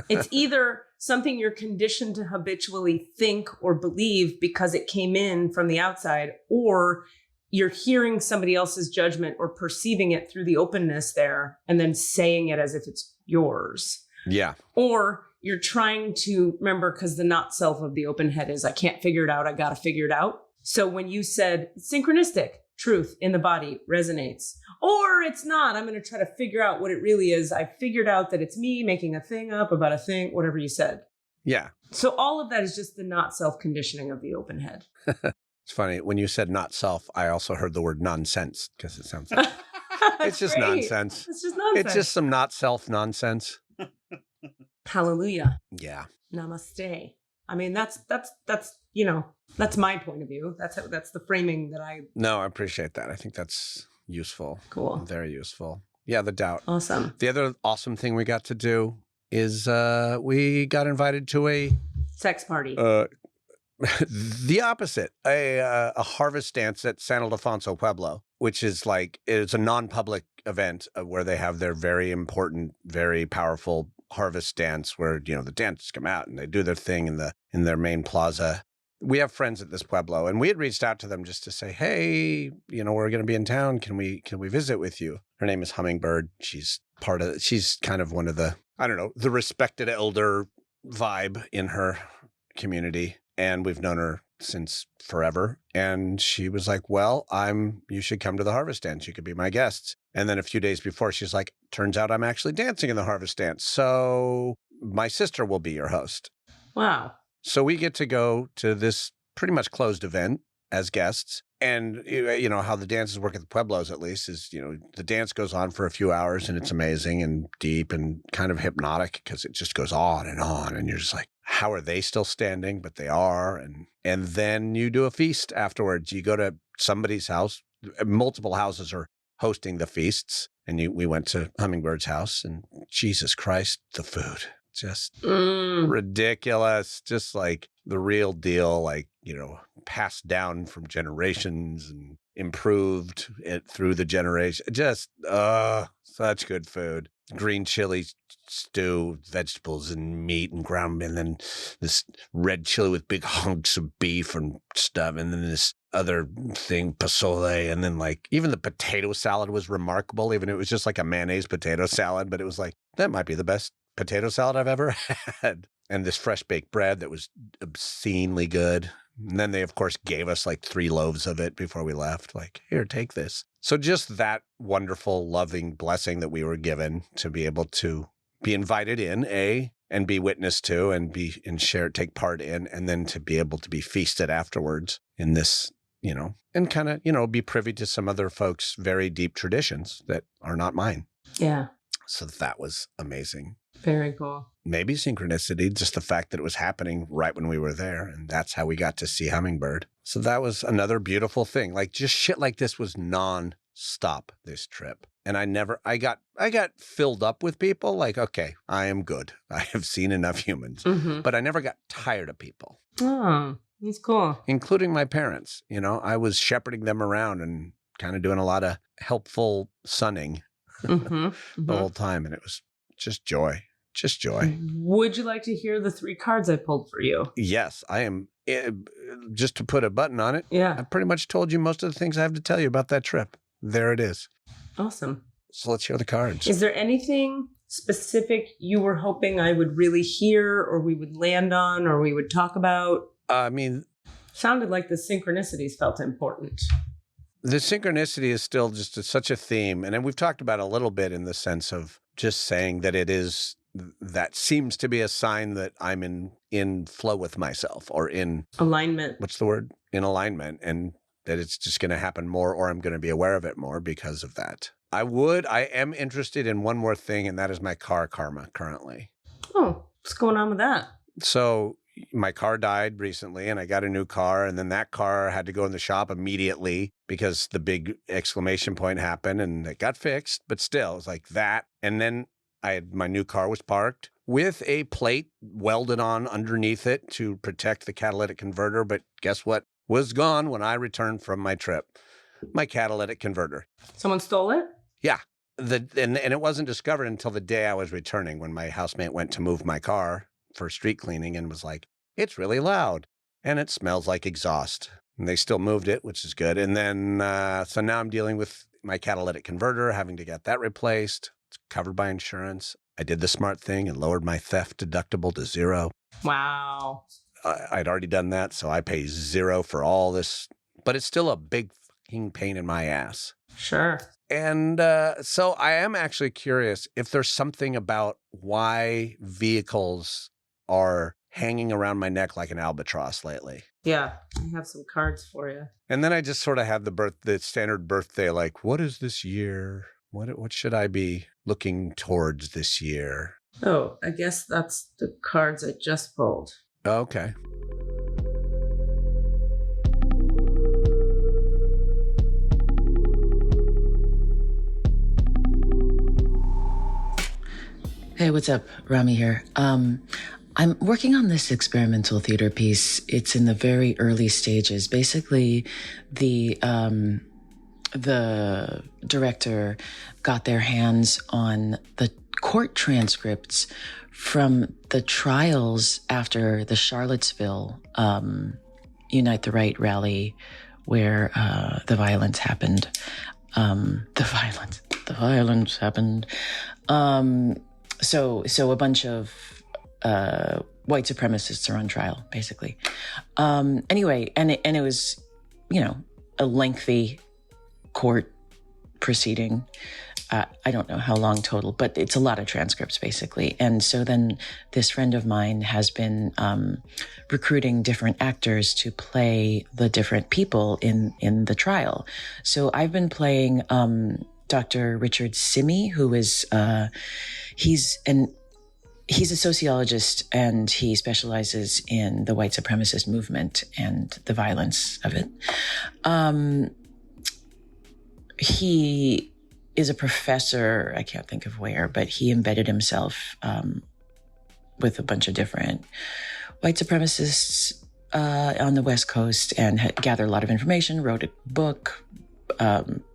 It's either something you're conditioned to habitually think or believe because it came in from the outside, or you're hearing somebody else's judgment or perceiving it through the openness there and then saying it as if it's yours. Yeah. Or you're trying to remember, because the not self of the open head is, I can't figure it out. I got to figure it out. So when you said synchronistic, truth in the body resonates, or it's not, I'm going to try to figure out what it really is. I figured out that it's me making a thing up about a thing, whatever you said. Yeah. So all of that is just the not self conditioning of the open head. It's funny. When you said not self, I also heard the word nonsense, because it sounds like it's just great. nonsense. It's just nonsense. It's just some not self nonsense. Hallelujah. Yeah. Namaste. I mean, that's you know, that's my point of view. That's the framing that I. No, I appreciate that. I think that's useful. Cool. Very useful. Yeah, the doubt. Awesome. The other awesome thing we got to do is we got invited to a Sex party. the opposite, a harvest dance at San Ildefonso Pueblo, which is like, it's a non-public event where they have their very important, very powerful harvest dance where, you know, the dancers come out and they do their thing in their main plaza. We have friends at this Pueblo, and we had reached out to them just to say, hey, you know, we're going to be in town. Can we visit with you? Her name is Hummingbird. She's kind of one of the, I don't know, the respected elder vibe in her community. And we've known her since forever. And she was like, well, you should come to the harvest dance. You could be my guests. And then a few days before, she's like, turns out I'm actually dancing in the harvest dance. So my sister will be your host. Wow. So we get to go to this pretty much closed event as guests. And, you know, how the dances work at the Pueblos, at least, is, you know, the dance goes on for a few hours and it's amazing and deep and kind of hypnotic because it just goes on. And you're just like, how are they still standing? But they are. And then you do a feast afterwards. You go to somebody's house. Multiple houses are hosting the feasts. And we went to Hummingbird's house, and Jesus Christ, the food. Just ridiculous. Just like the real deal, like, you know, passed down from generations and improved it through the generation. Just, such good food. Green chili stew, vegetables and meat and ground, and then this red chili with big hunks of beef and stuff, and then this other thing, pozole, and then like even the potato salad was remarkable. Even it was just like a mayonnaise potato salad, but it was like, that might be the best potato salad I've ever had. And this fresh baked bread that was obscenely good. And then they, of course, gave us like 3 loaves of it before we left. Like, here, take this. So just that wonderful, loving blessing that we were given to be able to be invited in, and be witness to, and take part in, and then to be able to be feasted afterwards in this, you know, and kind of, you know, be privy to some other folks' very deep traditions that are not mine. Yeah. So that was amazing. Very cool. Maybe synchronicity, just the fact that it was happening right when we were there. And that's how we got to see Hummingbird. So that was another beautiful thing. Like, just shit like this was non-stop this trip. And I got filled up with people. Like, okay, I am good. I have seen enough humans. Mm-hmm. But I never got tired of people. Oh, that's cool. Including my parents. You know, I was shepherding them around and kind of doing a lot of helpful sunning the whole time. And it was just joy. Just joy. Would you like to hear the 3 cards I pulled for you? Yes, I am. Just to put a button on it. Yeah. I pretty much told you most of the things I have to tell you about that trip. There it is. Awesome. So let's hear the cards. Is there anything specific you were hoping I would really hear, or we would land on, or we would talk about? I mean, sounded like the synchronicities felt important. The synchronicity is still just such a theme. And then we've talked about it a little bit in the sense of just saying that that seems to be a sign that I'm in flow with myself, or in alignment. What's the word? In alignment, and that it's just going to happen more, or I'm going to be aware of it more because of that. I am interested in one more thing, and that is my car karma currently. Oh, what's going on with that? So my car died recently, and I got a new car, and then that car had to go in the shop immediately because the big exclamation point happened, and it got fixed, but still, it was like that. And then my new car was parked with a plate welded on underneath it to protect the catalytic converter. But guess what was gone when I returned from my trip? My catalytic converter. Someone stole it? Yeah. and it wasn't discovered until the day I was returning, when my housemate went to move my car for street cleaning and was like, it's really loud and it smells like exhaust. And they still moved it, which is good. And then, so now I'm dealing with my catalytic converter, having to get that replaced. It's covered by insurance. I did the smart thing and lowered my theft deductible to 0. Wow. I'd already done that, so I pay 0 for all this, but it's still a big fucking pain in my ass. Sure. And so I am actually curious if there's something about why vehicles are hanging around my neck like an albatross lately. Yeah, I have some cards for you. And then I just sort of have the standard birthday, like, what is this year? What should I be looking towards this year? Oh, I guess that's the cards I just pulled. Okay. Hey, what's up? Rami here. I'm working on this experimental theater piece. It's in the very early stages. Basically, the director got their hands on the court transcripts from the trials after the Charlottesville Unite the Right rally, where the violence happened. The violence happened. So a bunch of white supremacists are on trial, basically. Anyway, and it was, a lengthy court proceeding. I don't know how long total, but it's a lot of transcripts, basically. And so then this friend of mine has been recruiting different actors to play the different people in the trial. So I've been playing Dr. Richard Simi, who is he's a sociologist, and he specializes in the white supremacist movement and the violence of it. He is a professor, I can't think of where, but he embedded himself with a bunch of different white supremacists on the West Coast and gathered a lot of information, wrote a book,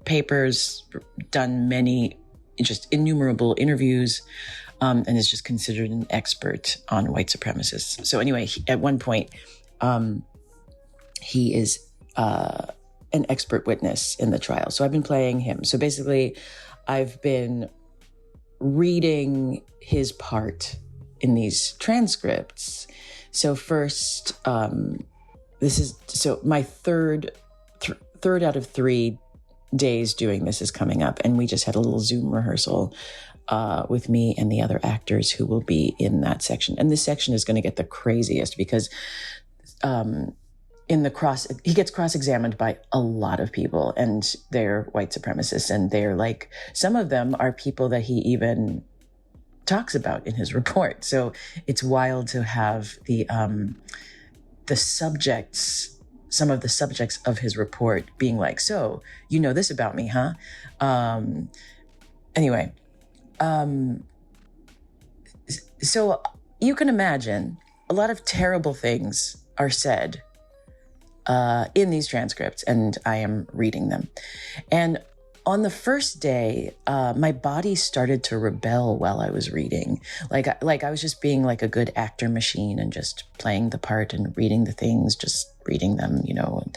papers, done many, just innumerable interviews, and is just considered an expert on white supremacists. So anyway, at one point, he is an expert witness in the trial. So I've been playing him. So basically, I've been reading his part in these transcripts. So first, this is my third out of 3 days doing this is coming up, and we just had a little Zoom rehearsal with me and the other actors who will be in that section. And this section is going to get the craziest because he gets cross-examined by a lot of people, and they're white supremacists, and they're like, some of them are people that he even talks about in his report. So it's wild to have the subjects, some of the subjects of his report being like, so you know this about me, huh? Anyway, so you can imagine a lot of terrible things are said in these transcripts, and I am reading them. And on the first day, my body started to rebel while I was reading. Like I was just being like a good actor machine and just playing the part and reading the things, just reading them, and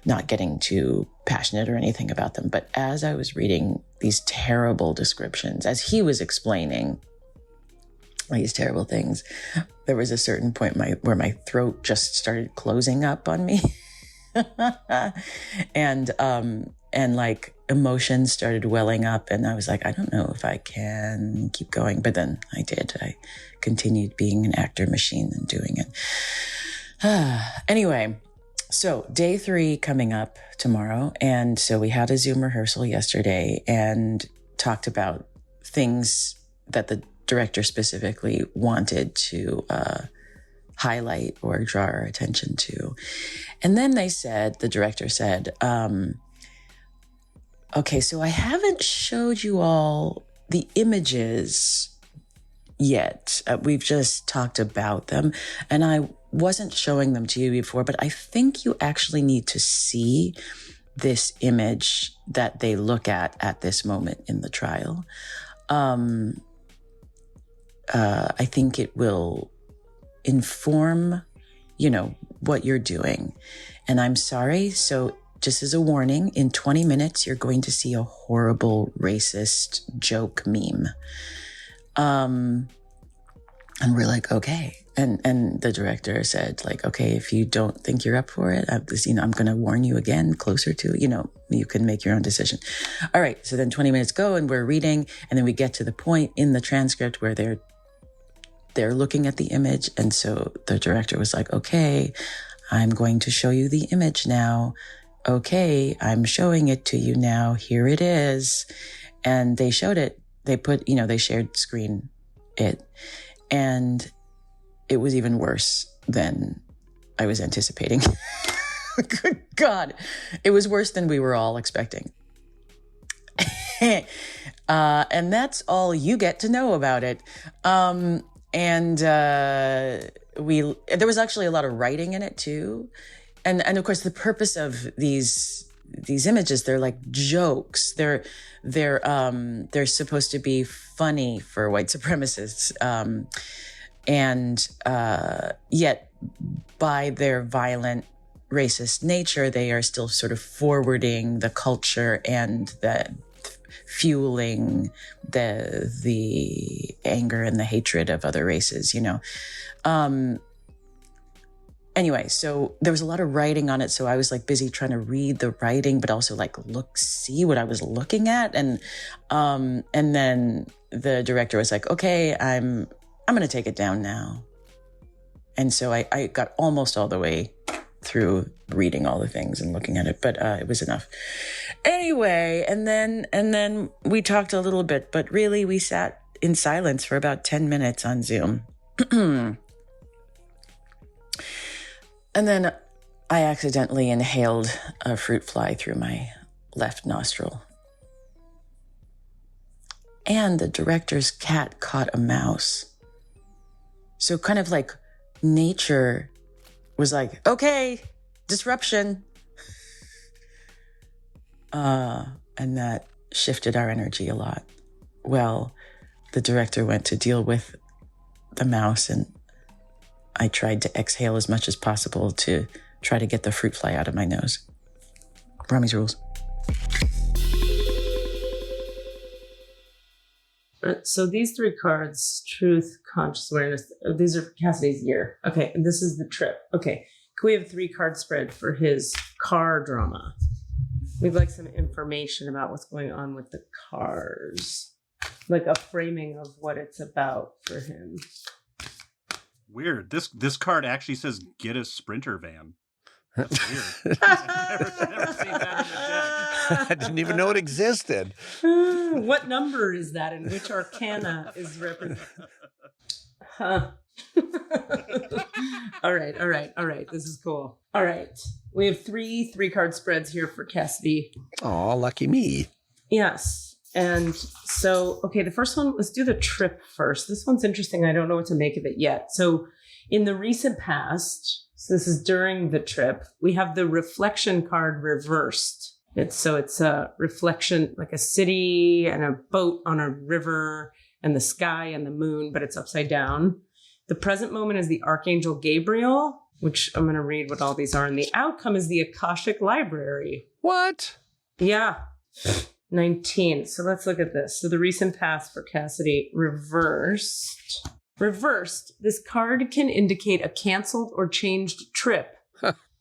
not getting too passionate or anything about them. But as I was reading these terrible descriptions, as he was explaining these terrible things, there was a certain point where my throat just started closing up on me. and like emotions started welling up, and I was like, I don't know if I can keep going. But then I did. I continued being an actor machine and doing it. Anyway, so day 3 coming up tomorrow. And so we had a Zoom rehearsal yesterday and talked about things that the director specifically wanted to highlight or draw our attention to. And then the director said, okay, so I haven't showed you all the images yet. We've just talked about them, and I wasn't showing them to you before, but I think you actually need to see this image that they look at this moment in the trial. I think it will inform, what you're doing. And I'm sorry. So just as a warning, in 20 minutes, you're going to see a horrible racist joke meme. And we're like, okay. And the director said, like, okay, if you don't think you're up for it, I'm going to warn you again closer to, you can make your own decision. All right. So then 20 minutes go and we're reading. And then we get to the point in the transcript where they're looking at the image. And so the director was like, okay, I'm going to show you the image now. Okay, I'm showing it to you now. Here it is. And they showed it. They put, they shared screen it. And it was even worse than I was anticipating. Good God. It was worse than we were all expecting. And that's all you get to know about it. There was actually a lot of writing in it too. And of course the purpose of these images, they're like jokes. They're supposed to be funny for white supremacists. Yet by their violent racist nature, they are still sort of forwarding the culture and fueling the anger and the hatred of other races, Anyway, so there was a lot of writing on it. So I was like busy trying to read the writing, but also like see what I was looking at. And then the director was like, okay, I'm going to take it down now. And so I got almost all the way through reading all the things and looking at it, but it was enough. Anyway, and then we talked a little bit, but really we sat in silence for about 10 minutes on Zoom. And then I accidentally inhaled a fruit fly through my left nostril. And the director's cat caught a mouse. So kind of like nature was like, okay, disruption. And that shifted our energy a lot. Well, the director went to deal with the mouse, and I tried to exhale as much as possible to try to get the fruit fly out of my nose. Rami's rules. So these 3 cards, truth, conscious awareness, these are for Cassidy's year. Okay, and this is the trip. Okay, can we have a 3-card spread for his car drama? We'd like some information about what's going on with the cars, like a framing of what it's about for him. Weird. This card actually says get a Sprinter van. That's weird. I've never seen that in the deck. I didn't even know it existed. What number is that and which arcana is represented? Huh. All right. This is cool. All right. We have 3-card spreads here for Cassidy. Aw, lucky me. Yes. And so, okay, the first one, let's do the trip first. This one's interesting. I don't know what to make of it yet. So in the recent past, so this is during the trip, we have the reflection card reversed. It's a reflection, like a city and a boat on a river and the sky and the moon, but it's upside down. The present moment is the Archangel Gabriel, which I'm going to read what all these are. And the outcome is the Akashic Library. What? Yeah. 19. So let's look at this. So the recent past for Cassidy reversed. Reversed, this card can indicate a canceled or changed trip.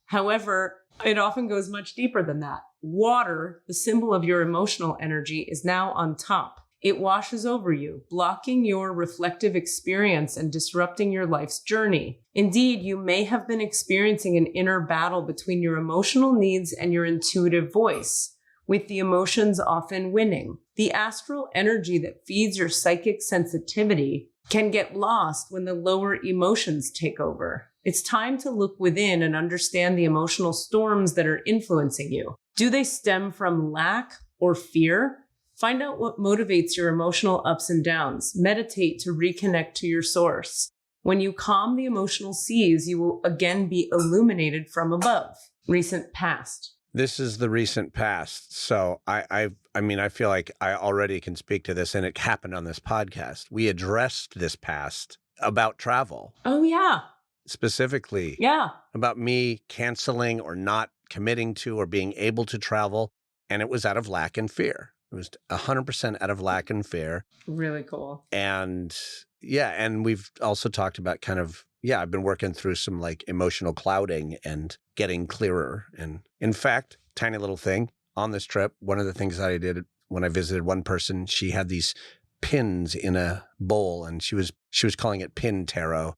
However, it often goes much deeper than that. Water, the symbol of your emotional energy, is now on top. It washes over you, blocking your reflective experience and disrupting your life's journey. Indeed, you may have been experiencing an inner battle between your emotional needs and your intuitive voice, with the emotions often winning. The astral energy that feeds your psychic sensitivity can get lost when the lower emotions take over. It's time to look within and understand the emotional storms that are influencing you. Do they stem from lack or fear? Find out what motivates your emotional ups and downs. Meditate to reconnect to your source. When you calm the emotional seas, you will again be illuminated from above. Recent past. This is the recent past. So I mean, I feel like I already can speak to this, and it happened on this podcast. We addressed this past about travel. Oh, yeah. Specifically. Yeah. About me canceling or not committing to or being able to travel. And it was out of lack and fear. It was 100% out of lack and fear. Really cool. And yeah, and we've also talked about kind of, I've been working through some like emotional clouding and getting clearer. And in fact, tiny little thing on this trip, one of the things that I did when I visited one person, she had these pins in a bowl, and she was calling it pin tarot.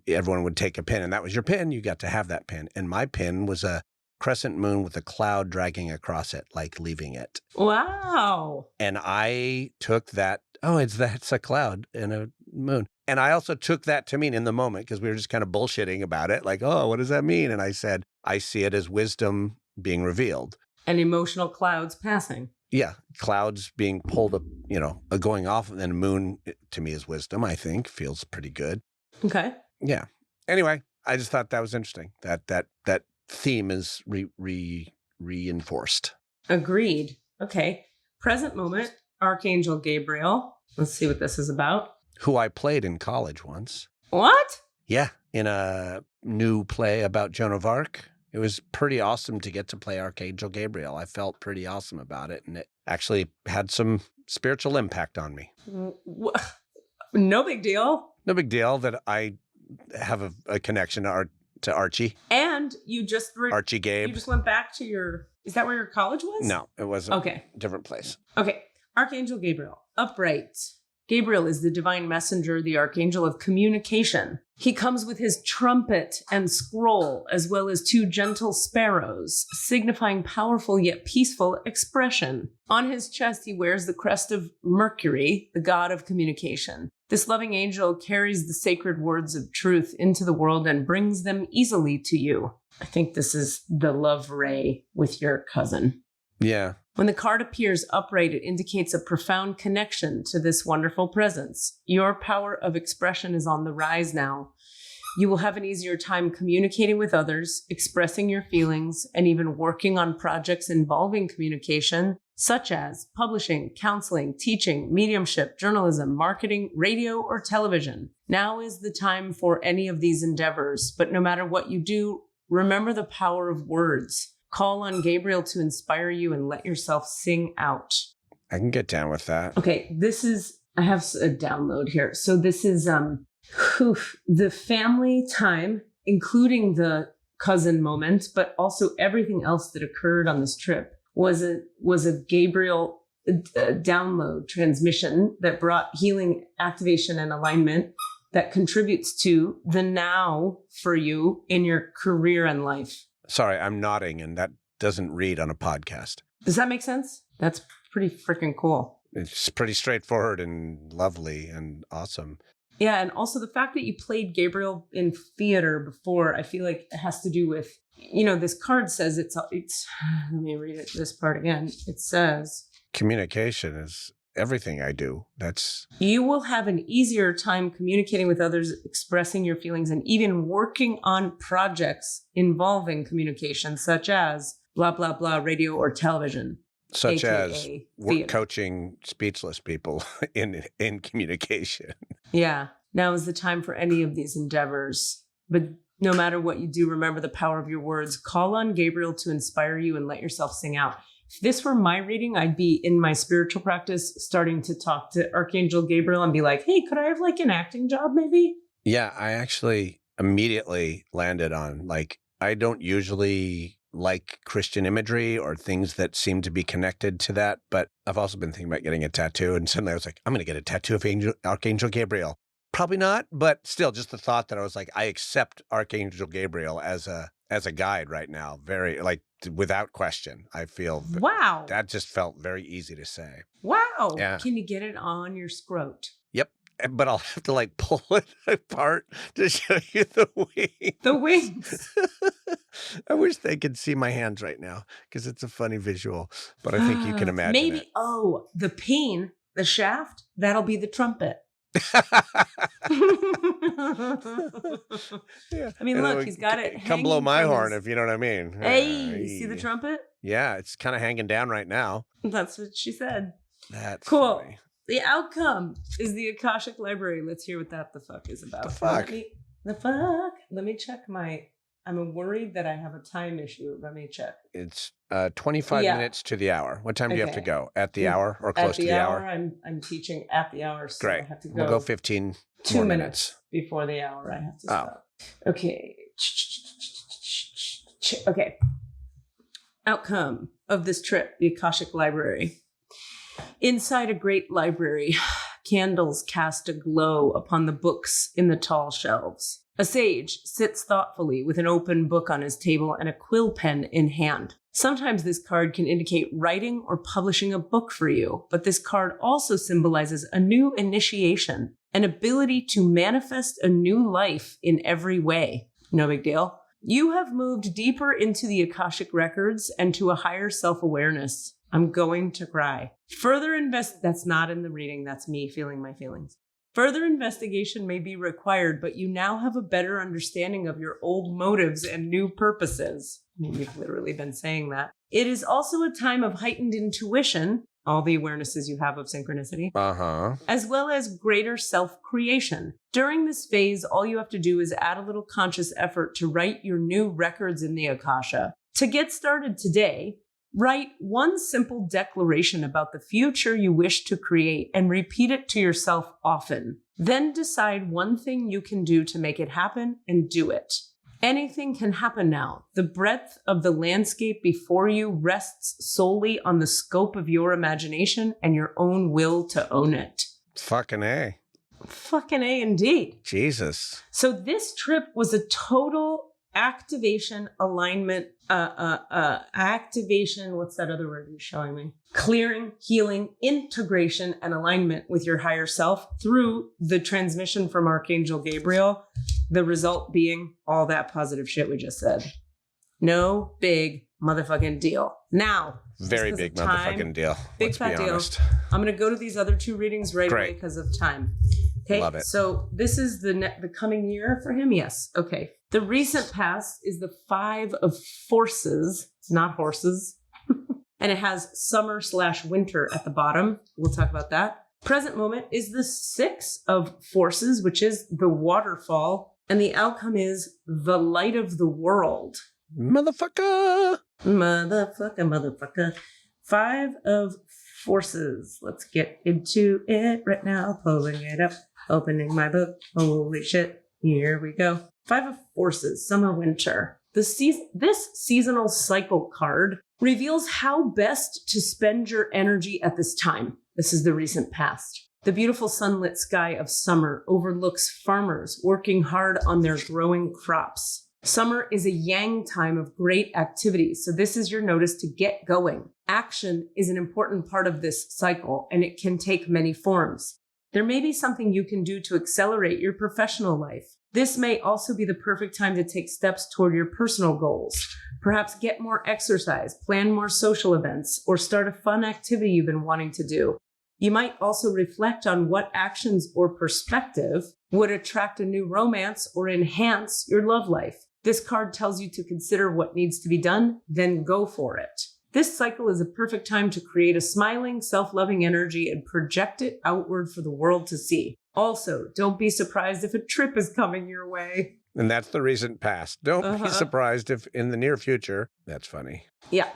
Everyone would take a pin, and that was your pin. You got to have that pin. And my pin was a crescent moon with a cloud dragging across it, like leaving it. Wow. And I took that, that's a cloud and a moon. And I also took that to mean in the moment, because we were just kind of bullshitting about it. Like, oh, what does that mean? And I said, I see it as wisdom being revealed. And emotional clouds passing. Yeah. Clouds being pulled up, going off. And then moon to me is wisdom, I think. Feels pretty good. Okay. Yeah. Anyway, I just thought that was interesting. That theme is reinforced. Agreed. Okay. Present moment, Archangel Gabriel. Let's see what this is about. Who I played in college once. What? Yeah. In a new play about Joan of Arc. It was pretty awesome to get to play Archangel Gabriel. I felt pretty awesome about it. And it actually had some spiritual impact on me. No big deal. No big deal that I have a connection to Archie. And you just Archie Gabe. You just went back to is that where your college was? No, it wasn't. Okay. Different place. Okay. Archangel Gabriel, upright. Gabriel is the divine messenger, the archangel of communication. He comes with his trumpet and scroll, as well as 2 gentle sparrows, signifying powerful yet peaceful expression. On his chest, he wears the crest of Mercury, the god of communication. This loving angel carries the sacred words of truth into the world and brings them easily to you. I think this is the love ray with your cousin. Yeah. When the card appears upright, it indicates a profound connection to this wonderful presence. Your power of expression is on the rise now. You will have an easier time communicating with others, expressing your feelings, and even working on projects involving communication, such as publishing, counseling, teaching, mediumship, journalism, marketing, radio, or television. Now is the time for any of these endeavors, but no matter what you do, remember the power of words. Call on Gabriel to inspire you and let yourself sing out. I can get down with that. Okay, I have a download here. So this is the family time, including the cousin moment, but also everything else that occurred on this trip was a Gabriel download transmission that brought healing, activation, and alignment that contributes to the now for you in your career and life. Sorry, I'm nodding, and that doesn't read on a podcast. Does that make sense? That's pretty freaking cool. It's pretty straightforward and lovely and awesome. Yeah, and also the fact that you played Gabriel in theater before, I feel like it has to do with, this card says it's let me read this part again. It says, communication is everything I do. You will have an easier time communicating with others, expressing your feelings, and even working on projects involving communication, such as blah, blah, blah, radio or television. Such as theater. Coaching speechless people in communication. Yeah. Now is the time for any of these endeavors. But no matter what you do, remember the power of your words. Call on Gabriel to inspire you and let yourself sing out. If this were my reading, I'd be in my spiritual practice starting to talk to Archangel Gabriel and be like, hey, could I have like an acting job maybe? Yeah, I actually immediately landed on I don't usually like Christian imagery or things that seem to be connected to that, but I've also been thinking about getting a tattoo, and suddenly I was like, I'm going to get a tattoo of Archangel Gabriel. Probably not, but still just the thought that I was like, I accept Archangel Gabriel as a guide right now, very without question. I feel wow. That just felt very easy to say. Wow. Yeah. Can you get it on your scrot? Yep. But I'll have to pull it apart to show you the wings. The wings. I wish they could see my hands right now because it's a funny visual, but I think you can imagine Maybe, it. The peen, the shaft, that'll be the trumpet. Yeah. I mean, look, he's got it. Come blow my horn if you know what I mean. Hey, you see the trumpet? Yeah, it's kind of hanging down right now. That's what she said. That's Cool. funny. The outcome is the Akashic Library. Let's hear what the fuck is about. The fuck? Let me check my... I'm worried that I have a time issue. Let me check. It's 25 minutes to the hour. What time do you have to go? At the hour or close to the hour? I'm teaching at the hour, so Great. I have to go. We'll go 15 2 more minutes before the hour. I have to stop. Okay. Okay. Outcome of this trip, the Akashic Library. Inside a great library, candles cast a glow upon the books in the tall shelves. A sage sits thoughtfully with an open book on his table and a quill pen in hand. Sometimes this card can indicate writing or publishing a book for you, but this card also symbolizes a new initiation, an ability to manifest a new life in every way. No big deal. You have moved deeper into the Akashic Records and to a higher self-awareness. I'm going to cry. That's not in the reading. That's me feeling my feelings. Further investigation may be required, but you now have a better understanding of your old motives and new purposes. I mean, you've literally been saying that. It is also a time of heightened intuition, all the awarenesses you have of synchronicity, as well as greater self-creation. During this phase, all you have to do is add a little conscious effort to write your new records in the Akasha. To get started today, write one simple declaration about the future you wish to create and repeat it to yourself often. Then decide one thing you can do to make it happen and do it. Anything can happen now. The breadth of the landscape before you rests solely on the scope of your imagination and your own will to own it. Fucking A. Fucking A indeed. Jesus. So this trip was a total activation, alignment, activation, what's that other word you're showing me? Clearing, healing, integration, and alignment with your higher self through the transmission from Archangel Gabriel. The result being all that positive shit we just said. No big motherfucking deal. Now, very big motherfucking deal. Big fat deal. I'm going to go to these other two readings right away because of time. Okay. Love it. So this is the coming year for him. Yes. Okay. The recent past is the 5 of Forces, not horses. And it has summer/winter at the bottom. We'll talk about that. Present moment is the 6 of Forces, which is the waterfall. And the outcome is the light of the world. Motherfucker. 5 of Forces. Let's get into it right now. Pulling it up. Opening my book. Holy shit. Here we go. 5 of Forces, summer, winter. This seasonal cycle card reveals how best to spend your energy at this time. This is the recent past. The beautiful sunlit sky of summer overlooks farmers working hard on their growing crops. Summer is a yang time of great activity, so this is your notice to get going. Action is an important part of this cycle, and it can take many forms. There may be something you can do to accelerate your professional life. This may also be the perfect time to take steps toward your personal goals. Perhaps get more exercise, plan more social events, or start a fun activity you've been wanting to do. You might also reflect on what actions or perspective would attract a new romance or enhance your love life. This card tells you to consider what needs to be done, then go for it. This cycle is a perfect time to create a smiling, self-loving energy and project it outward for the world to see. Also, don't be surprised if a trip is coming your way. And that's the recent past. Don't be surprised if in the near future. That's funny. Yeah.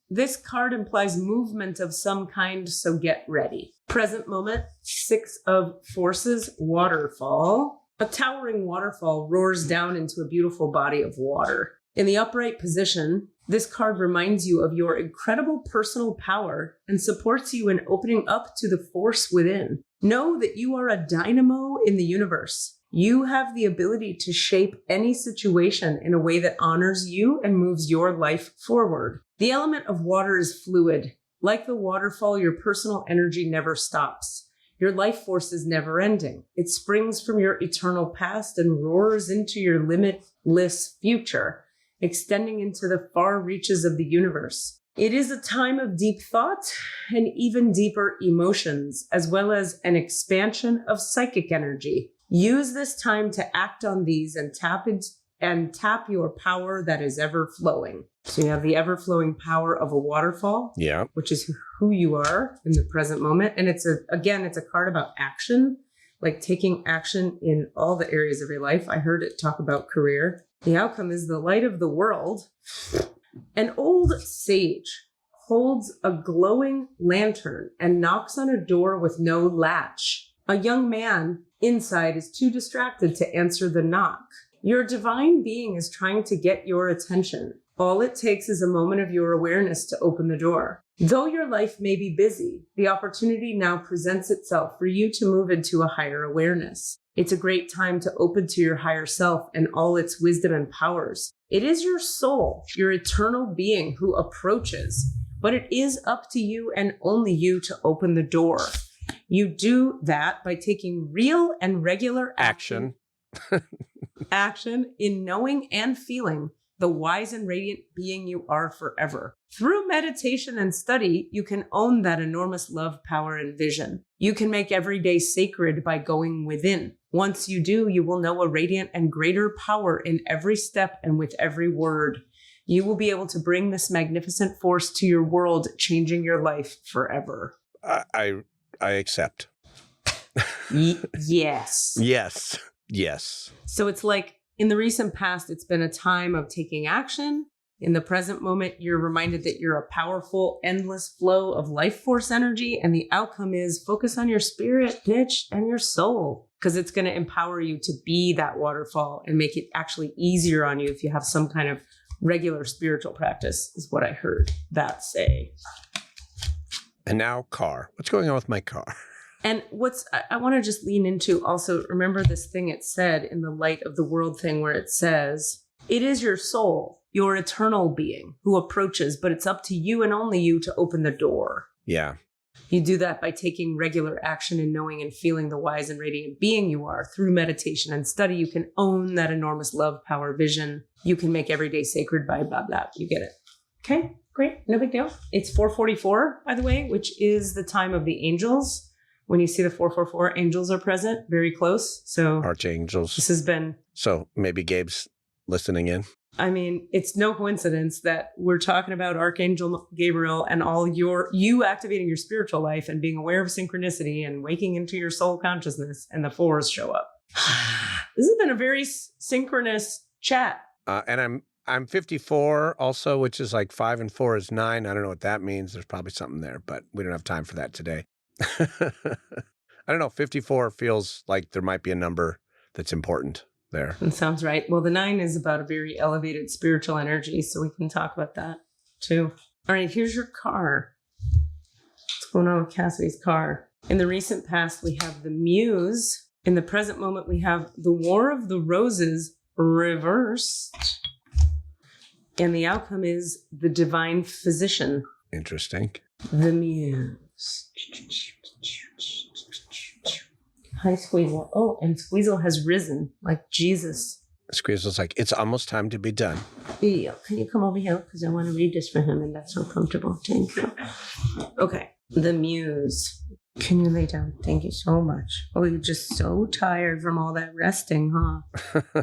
This card implies movement of some kind, so get ready. Present moment, 6 of Forces, waterfall. A towering waterfall roars down into a beautiful body of water. In the upright position, this card reminds you of your incredible personal power and supports you in opening up to the force within. Know that you are a dynamo in the universe. You have the ability to shape any situation in a way that honors you and moves your life forward. The element of water is fluid. Like the waterfall, your personal energy never stops. Your life force is never ending. It springs from your eternal past and roars into your limitless future, extending into the far reaches of the universe. It is a time of deep thought and even deeper emotions, as well as an expansion of psychic energy. Use this time to act on these and tap and tap your power that is ever flowing. So you have the ever flowing power of a waterfall, Yeah. which is who you are in the present moment. And it's a card about action, like taking action in all the areas of your life. I heard it talk about career. The outcome is the light of the world. An old sage holds a glowing lantern and knocks on a door with no latch. A young man inside is too distracted to answer the knock. Your divine being is trying to get your attention. All it takes is a moment of your awareness to open the door. Though your life may be busy, the opportunity now presents itself for you to move into a higher awareness. It's a great time to open to your higher self and all its wisdom and powers. It is your soul, your eternal being, who approaches, but it is up to you and only you to open the door. You do that by taking real and regular action in knowing and feeling the wise and radiant being you are forever. Through meditation and study, you can own that enormous love, power, and vision. You can make every day sacred by going within. Once you do, you will know a radiant and greater power in every step and with every word. You will be able to bring this magnificent force to your world, changing your life forever. I accept. Yes. Yes. Yes. So it's like in the recent past, it's been a time of taking action. In the present moment, you're reminded that you're a powerful, endless flow of life force energy. And the outcome is focus on your spirit, bitch, and your soul, because it's going to empower you to be that waterfall and make it actually easier on you if you have some kind of regular spiritual practice, is what I heard that say. And now car. What's going on with my car? And I want to just lean into also, remember this thing it said in the light of the world thing where it says, it is your soul, your eternal being who approaches, but it's up to you and only you to open the door. Yeah. You do that by taking regular action and knowing and feeling the wise and radiant being you are. Through meditation and study, you can own that enormous love, power, vision. You can make every day sacred by blah, blah. You get it. Okay, great. No big deal. It's 4:44, by the way, which is the time of the angels. When you see the 444, angels are present, very close. So archangels. This has been. So maybe Gabe's listening in. I mean, it's no coincidence that we're talking about Archangel Gabriel and all you activating your spiritual life and being aware of synchronicity and waking into your soul consciousness, and the fours show up. This has been a very synchronous chat. And I'm 54 also, which is like 5 and 4 is 9. I don't know what that means. There's probably something there, but we don't have time for that today. I don't know. 54 feels like there might be a number that's important there. That sounds right. Well, the 9 is about a very elevated spiritual energy, so we can talk about that too. All right, here's your car. What's going on with Cassidy's car? In the recent past, we have the Muse. In the present moment, we have the War of the Roses reversed. And the outcome is the Divine Physician. Interesting. The Muse. Hi, Squeezel. Oh, and Squeezel has risen like Jesus. Squeezel's like, it's almost time to be done. Yeah, can you come over here? Because I want to read this for him, and that's so comfortable. Thank you. Okay, the Muse. Can you lay down? Thank you so much. Oh, you're just so tired from all that resting, huh?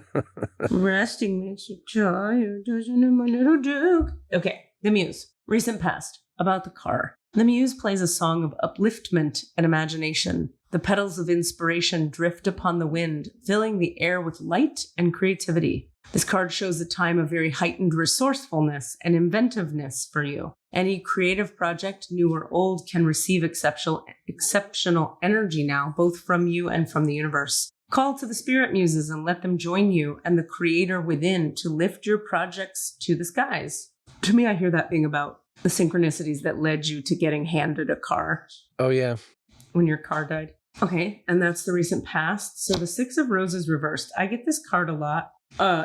Resting makes you tired, doesn't it, my little dude? Okay, the Muse. Recent past, about the car. The Muse plays a song of upliftment and imagination. The petals of inspiration drift upon the wind, filling the air with light and creativity. This card shows a time of very heightened resourcefulness and inventiveness for you. Any creative project, new or old, can receive exceptional energy now, both from you and from the universe. Call to the spirit muses and let them join you and the creator within to lift your projects to the skies. To me, I hear that being about the synchronicities that led you to getting handed a car. Oh, yeah. When your car died. Okay, and that's the recent past. So the 6 of Roses reversed. I get this card a lot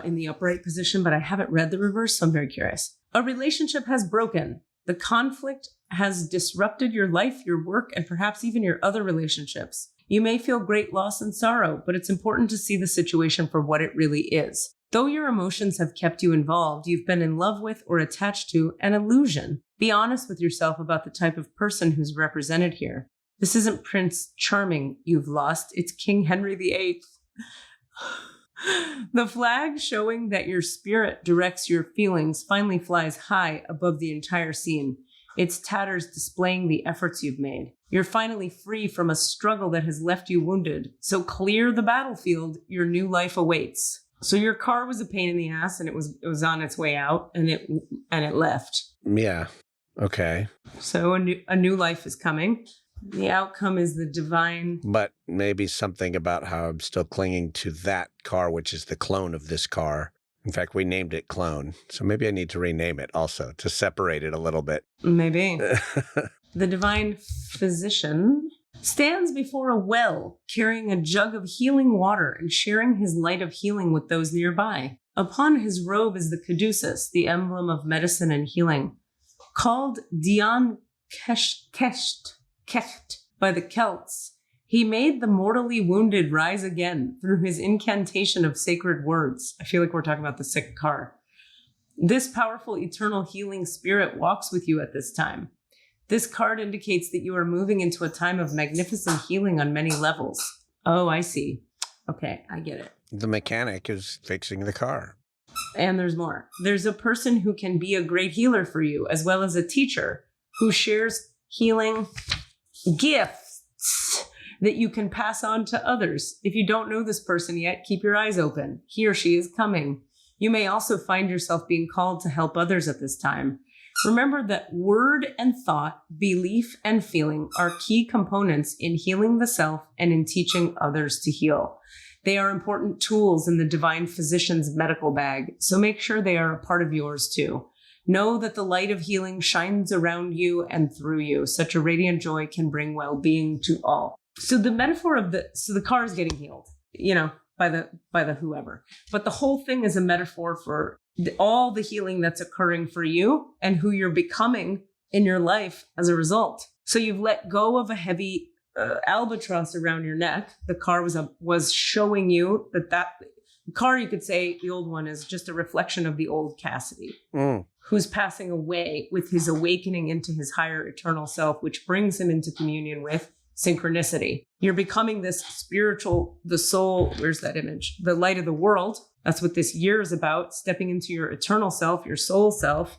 in the upright position, but I haven't read the reverse, so I'm very curious. A relationship has broken. The conflict has disrupted your life, your work, and perhaps even your other relationships. You may feel great loss and sorrow, but it's important to see the situation for what it really is. Though your emotions have kept you involved, you've been in love with or attached to an illusion. Be honest with yourself about the type of person who's represented here. This isn't Prince Charming you've lost, it's King Henry VIII. The flag showing that your spirit directs your feelings finally flies high above the entire scene, its tatters displaying the efforts you've made. You're finally free from a struggle that has left you wounded. So clear the battlefield, your new life awaits. So your car was a pain in the ass, and it was on its way out, and it left. Yeah. Okay. So a new life is coming. The outcome is the divine. But maybe something about how I'm still clinging to that car, which is the clone of this car. In fact, we named it Clone. So maybe I need to rename it also to separate it a little bit. Maybe. The divine physician stands before a well, carrying a jug of healing water and sharing his light of healing with those nearby. Upon his robe is the caduceus, the emblem of medicine and healing. Called Dion Kesht by the Celts, he made the mortally wounded rise again through his incantation of sacred words. I feel like we're talking about the sick car. This powerful eternal healing spirit walks with you at this time. This card indicates that you are moving into a time of magnificent healing on many levels. Oh, I see. Okay, I get it. The mechanic is fixing the car. And there's more. There's a person who can be a great healer for you, as well as a teacher who shares healing gifts that you can pass on to others. If you don't know this person yet, keep your eyes open. He or she is coming. You may also find yourself being called to help others at this time. Remember that word and thought, belief and feeling are key components in healing the self and in teaching others to heal. They are important tools in the divine physician's medical bag, so make sure they are a part of yours too. Know that the light of healing shines around you and through you. Such a radiant joy can bring well-being to all. So the metaphor of the car is getting healed, by the whoever. But the whole thing is a metaphor for all the healing that's occurring for you and who you're becoming in your life as a result. So you've let go of a heavy albatross around your neck. The car was showing you that the car, you could say, the old one, is just a reflection of the old Cassidy, who's passing away with his awakening into his higher eternal self, which brings him into communion with synchronicity. You're becoming this spiritual, the soul, where's that image? The light of the world. That's what this year is about, stepping into your eternal self, your soul self.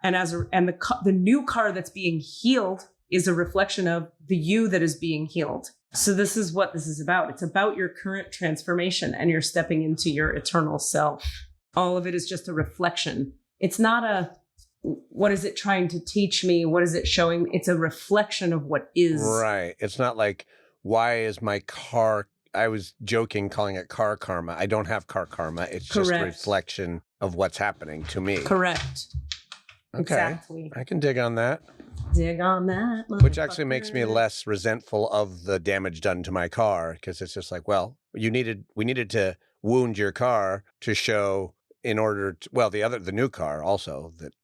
And the new car that's being healed is a reflection of the you that is being healed. So this is what this is about. It's about your current transformation, and you're stepping into your eternal self. All of it is just a reflection. It's not what is it trying to teach me? What is it showing? It's a reflection of what is. Right. It's not like, why is my car, I was joking calling it car karma. I don't have car karma. It's just a reflection of what's happening to me. Correct. Okay. Exactly. I can dig on that. Dig on that. Which actually makes me less resentful of the damage done to my car, because it's just like, well, we needed to wound your car to show in order to, well, the new car also that's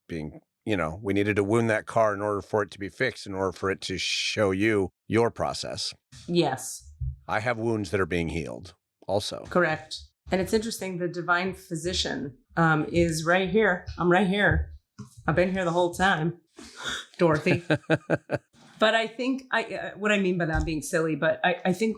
being, we needed to wound that car in order for it to be fixed, in order for it to show you your process. Yes. I have wounds that are being healed also. Correct. And it's interesting. The divine physician is right here. I'm right here. I've been here the whole time, Dorothy. But I think what I mean by that being silly, but I think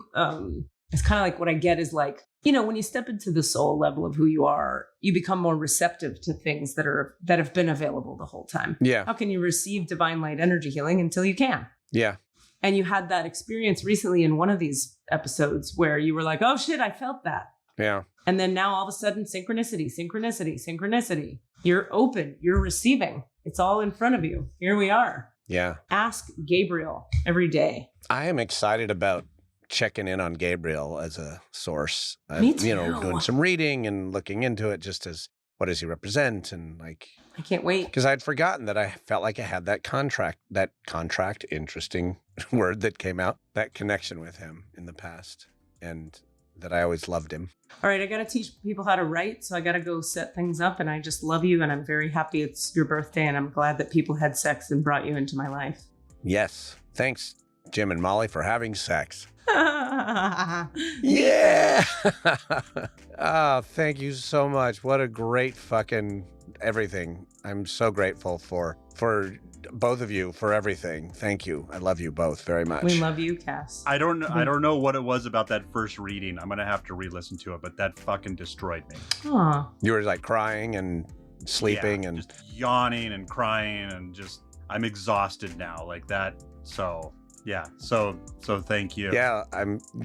it's kind of like what I get is like, when you step into the soul level of who you are, you become more receptive to things that have been available the whole time. Yeah. How can you receive divine light energy healing until you can? Yeah. And you had that experience recently in one of these episodes where you were like, oh shit, I felt that. Yeah. And then now all of a sudden, synchronicity. You're open. You're receiving. It's all in front of you. Here we are. Yeah. Ask Gabriel every day. I am excited about checking in on Gabriel as a source. Me too. Doing some reading and looking into it just as what does he represent, and like I can't wait. Because I'd forgotten that I felt like I had that contract, interesting word that came out, that connection with him in the past, and that I always loved him. All right, I got to teach people how to write, so I got to go set things up, and I just love you, and I'm very happy it's your birthday, and I'm glad that people had sex and brought you into my life. Yes. Thanks, Jim and Molly, for having sex. Yeah. Oh, thank you so much. What a great fucking everything. I'm so grateful for both of you for everything. Thank you. I love you both very much. We love you, Cass. I don't know what it was about that first reading. I'm gonna have to re-listen to it, but that fucking destroyed me. Aw. You were like crying and sleeping Yeah, and just yawning and crying and just I'm exhausted now like that. So yeah, so thank you. yeah,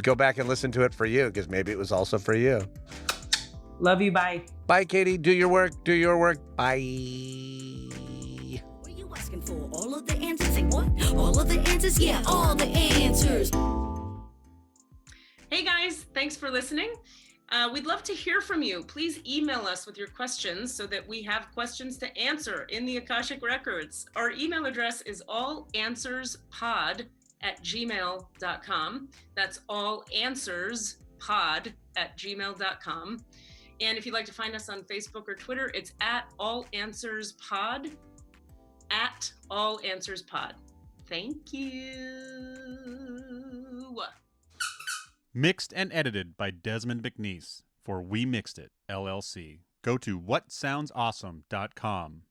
go back and listen to it for you because maybe it was also for you. Love you. Bye. Bye, Katie. Do your work. Do your work. Bye. What are you asking for? All of the answers? Say what? All of the answers? Yeah, all the answers. Hey guys, thanks for listening. We'd love to hear from you. Please email us with your questions so that we have questions to answer in the Akashic Records. Our email address is allanswerspod@gmail.com. That's allanswerspod@gmail.com. And if you'd like to find us on Facebook or Twitter, it's @allanswerspod, @allanswerspod. Thank you. Mixed and edited by Desmond McNeese for We Mixed It, LLC. Go to whatsoundsawesome.com.